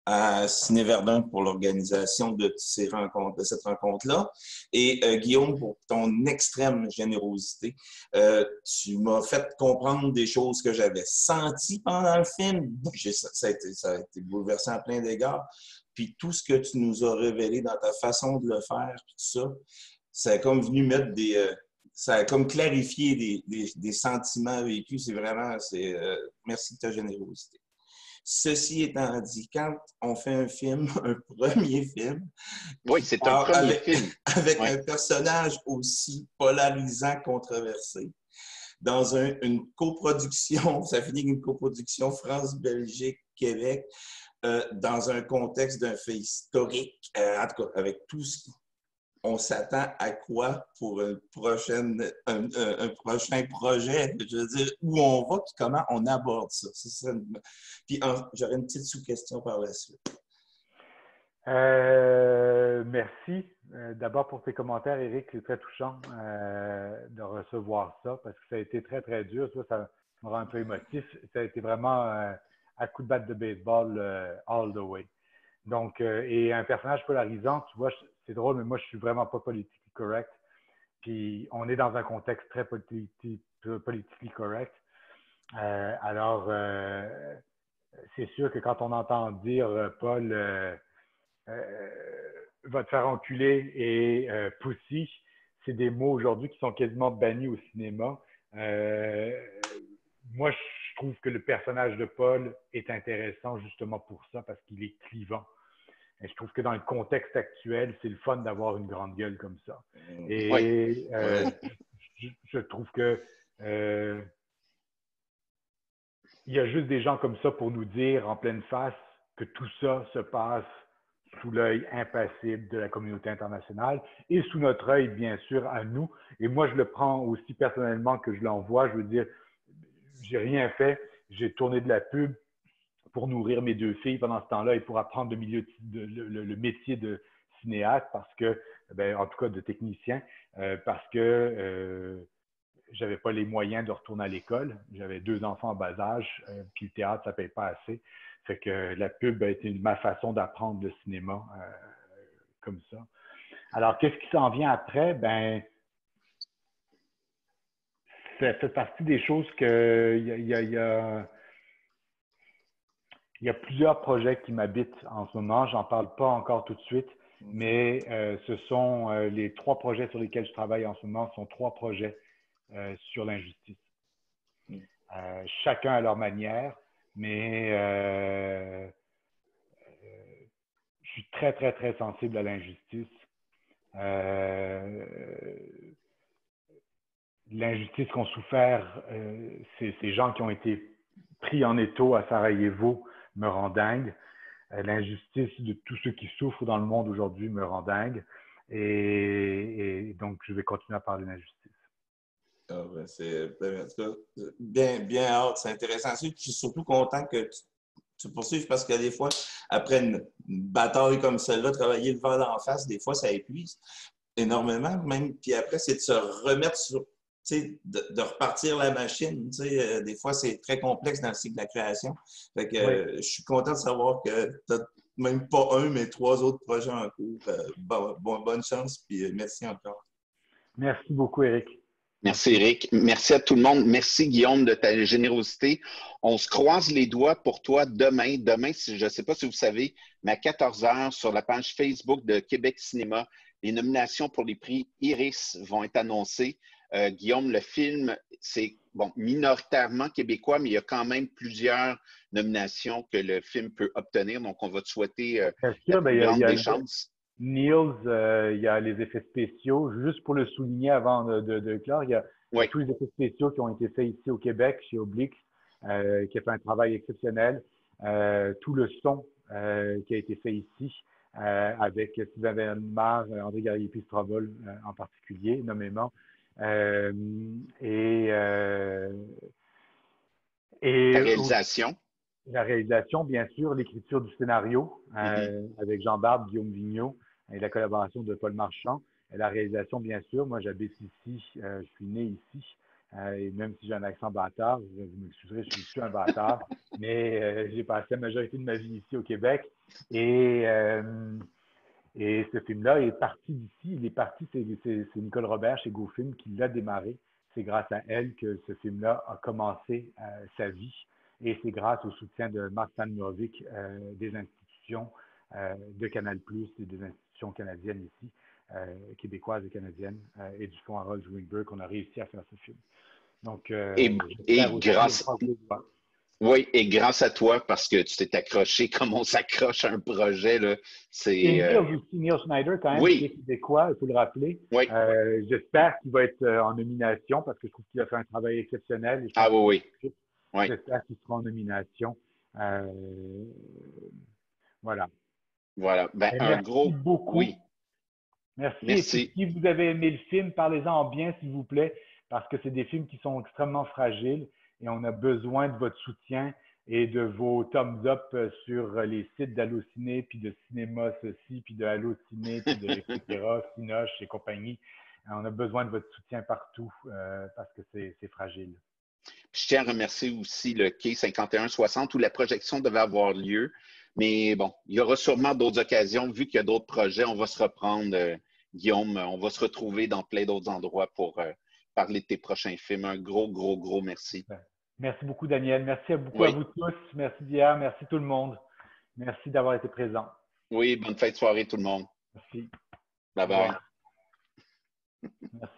à Ciné Verdun pour l'organisation de cette rencontre-là. Et Guillaume, pour ton extrême générosité. Tu m'as fait comprendre des choses que j'avais senties pendant le film. Ça a été bouleversant à plein d'égards. Puis tout ce que tu nous as révélé dans ta façon de le faire, tout ça, ça a comme venu mettre ça a comme clarifié des sentiments vécus. Merci de ta générosité. Ceci étant dit, quand on fait un film, un premier film, oui, c'est un premier film, avec un personnage aussi polarisant, controversé, dans une coproduction, ça finit avec une coproduction France-Belgique-Québec, dans un contexte d'un fait historique, en tout cas, avec tout ce qui... On s'attend à quoi pour un prochain projet? Je veux dire, où on va et comment on aborde ça. Puis j'aurais une petite sous-question par la suite. Merci. D'abord pour tes commentaires, Éric, c'est très touchant de recevoir ça parce que ça a été très, très dur. Ça me rend un peu émotif. Ça a été vraiment à coup de batte de baseball all the way. Donc, et un personnage polarisant, tu vois, c'est drôle, mais moi, je suis vraiment pas politiquement correct. Puis, on est dans un contexte très politiquement correct. Alors, c'est sûr que quand on entend dire Paul va te faire enculer et pussy, c'est des mots aujourd'hui qui sont quasiment bannis au cinéma. Moi, je trouve que le personnage de Paul est intéressant justement pour ça, parce qu'il est clivant. Et je trouve que dans le contexte actuel, c'est le fun d'avoir une grande gueule comme ça. Et je trouve que il y a juste des gens comme ça pour nous dire en pleine face que tout ça se passe sous l'œil impassible de la communauté internationale et sous notre œil, bien sûr, à nous. Et moi, je le prends aussi personnellement que je l'envoie. Je veux dire, j'ai rien fait. J'ai tourné de la pub pour nourrir mes 2 filles pendant ce temps-là et pour apprendre le métier de cinéaste parce que, ben, en tout cas de technicien, parce que j'avais pas les moyens de retourner à l'école. J'avais 2 enfants en bas âge, puis le théâtre, ça paye pas assez. Fait que la pub a été ma façon d'apprendre le cinéma comme ça. Alors, qu'est-ce qui s'en vient après? Ben, ça fait partie des choses que il y a plusieurs projets qui m'habitent en ce moment. J'en parle pas encore tout de suite, mais ce sont les 3 projets sur lesquels je travaille en ce moment sont 3 projets sur l'injustice. Chacun à leur manière, mais je suis très, très, très sensible à l'injustice. L'injustice qu'ont souffert ces gens qui ont été pris en étau à Sarajevo me rend dingue. L'injustice de tous ceux qui souffrent dans le monde aujourd'hui me rend dingue. Et donc, je vais continuer à parler d'injustice. Ah ben c'est bien, bien hâte, c'est intéressant. Je suis surtout content que tu poursuives parce que des fois, après une bataille comme celle-là, travailler le vent d'en face, des fois, ça épuise énormément. Même, puis après, c'est de se remettre sur, de repartir la machine. Des fois, c'est très complexe dans le cycle de la création. Fait que je suis content de savoir que tu n'as même pas un, mais 3 autres projets en cours. Bonne chance, puis merci encore. Merci beaucoup, Éric. Merci, Éric. Merci à tout le monde. Merci, Guillaume, de ta générosité. On se croise les doigts pour toi demain. Demain, je ne sais pas si vous savez, mais à 14 h sur la page Facebook de Québec Cinéma, les nominations pour les prix Iris vont être annoncées. Guillaume, le film, c'est minoritairement québécois, mais il y a quand même plusieurs nominations que le film peut obtenir. Donc, on va te souhaiter la plus grande des chances. Niels, il y a les effets spéciaux. Juste pour le souligner avant de clore, il y a tous les effets spéciaux qui ont été faits ici au Québec, chez Oblix, qui a fait un travail exceptionnel. Tout le son qui a été fait ici, avec Sylvain Bernard, André Garrier-Pistrobol en particulier, nommément. La réalisation. La réalisation, bien sûr, l'écriture du scénario avec Jean Barbe, Guillaume Vigneault et la collaboration de Paul Marchand. Et la réalisation, bien sûr, moi j'habite ici, je suis né ici, et même si j'ai un accent bâtard, vous m'excuserez, je suis un bâtard, mais j'ai passé la majorité de ma vie ici au Québec. Et ce film-là est parti d'ici. Il est parti, c'est Nicole Robert chez GoFilm qui l'a démarré. C'est grâce à elle que ce film-là a commencé sa vie. Et c'est grâce au soutien de Marc Stanimovic, des institutions de Canal+, et des institutions canadiennes ici, québécoises et canadiennes, et du Fonds Harold Greenberg, qu'on a réussi à faire ce film. Donc, et grâce à toi, parce que tu t'es accroché comme on s'accroche à un projet. Là, et Neil Schneider, quand même, qui est québécois, il faut le rappeler. J'espère qu'il va être en nomination parce que je trouve qu'il a fait un travail exceptionnel. J'espère qu'il sera en nomination. Voilà. Voilà. Ben, merci beaucoup. Oui. Merci. Si vous avez aimé le film, parlez-en en bien, s'il vous plaît, parce que c'est des films qui sont extrêmement fragiles et on a besoin de votre soutien et de vos thumbs up sur les sites d'Allociné, puis de Cinéma ceci, puis de Allociné, puis de etc., Cinoche et compagnie. On a besoin de votre soutien partout parce que c'est fragile. Je tiens à remercier aussi le quai 5160 où la projection devait avoir lieu. Mais bon, il y aura sûrement d'autres occasions. Vu qu'il y a d'autres projets, on va se reprendre, Guillaume. On va se retrouver dans plein d'autres endroits pour parler de tes prochains films. Un gros merci. Merci beaucoup, Daniel. Merci beaucoup à vous tous. Merci, Dia. Merci tout le monde. Merci d'avoir été présent. Oui, bonne fin de soirée tout le monde. Merci. Bye bye. Merci.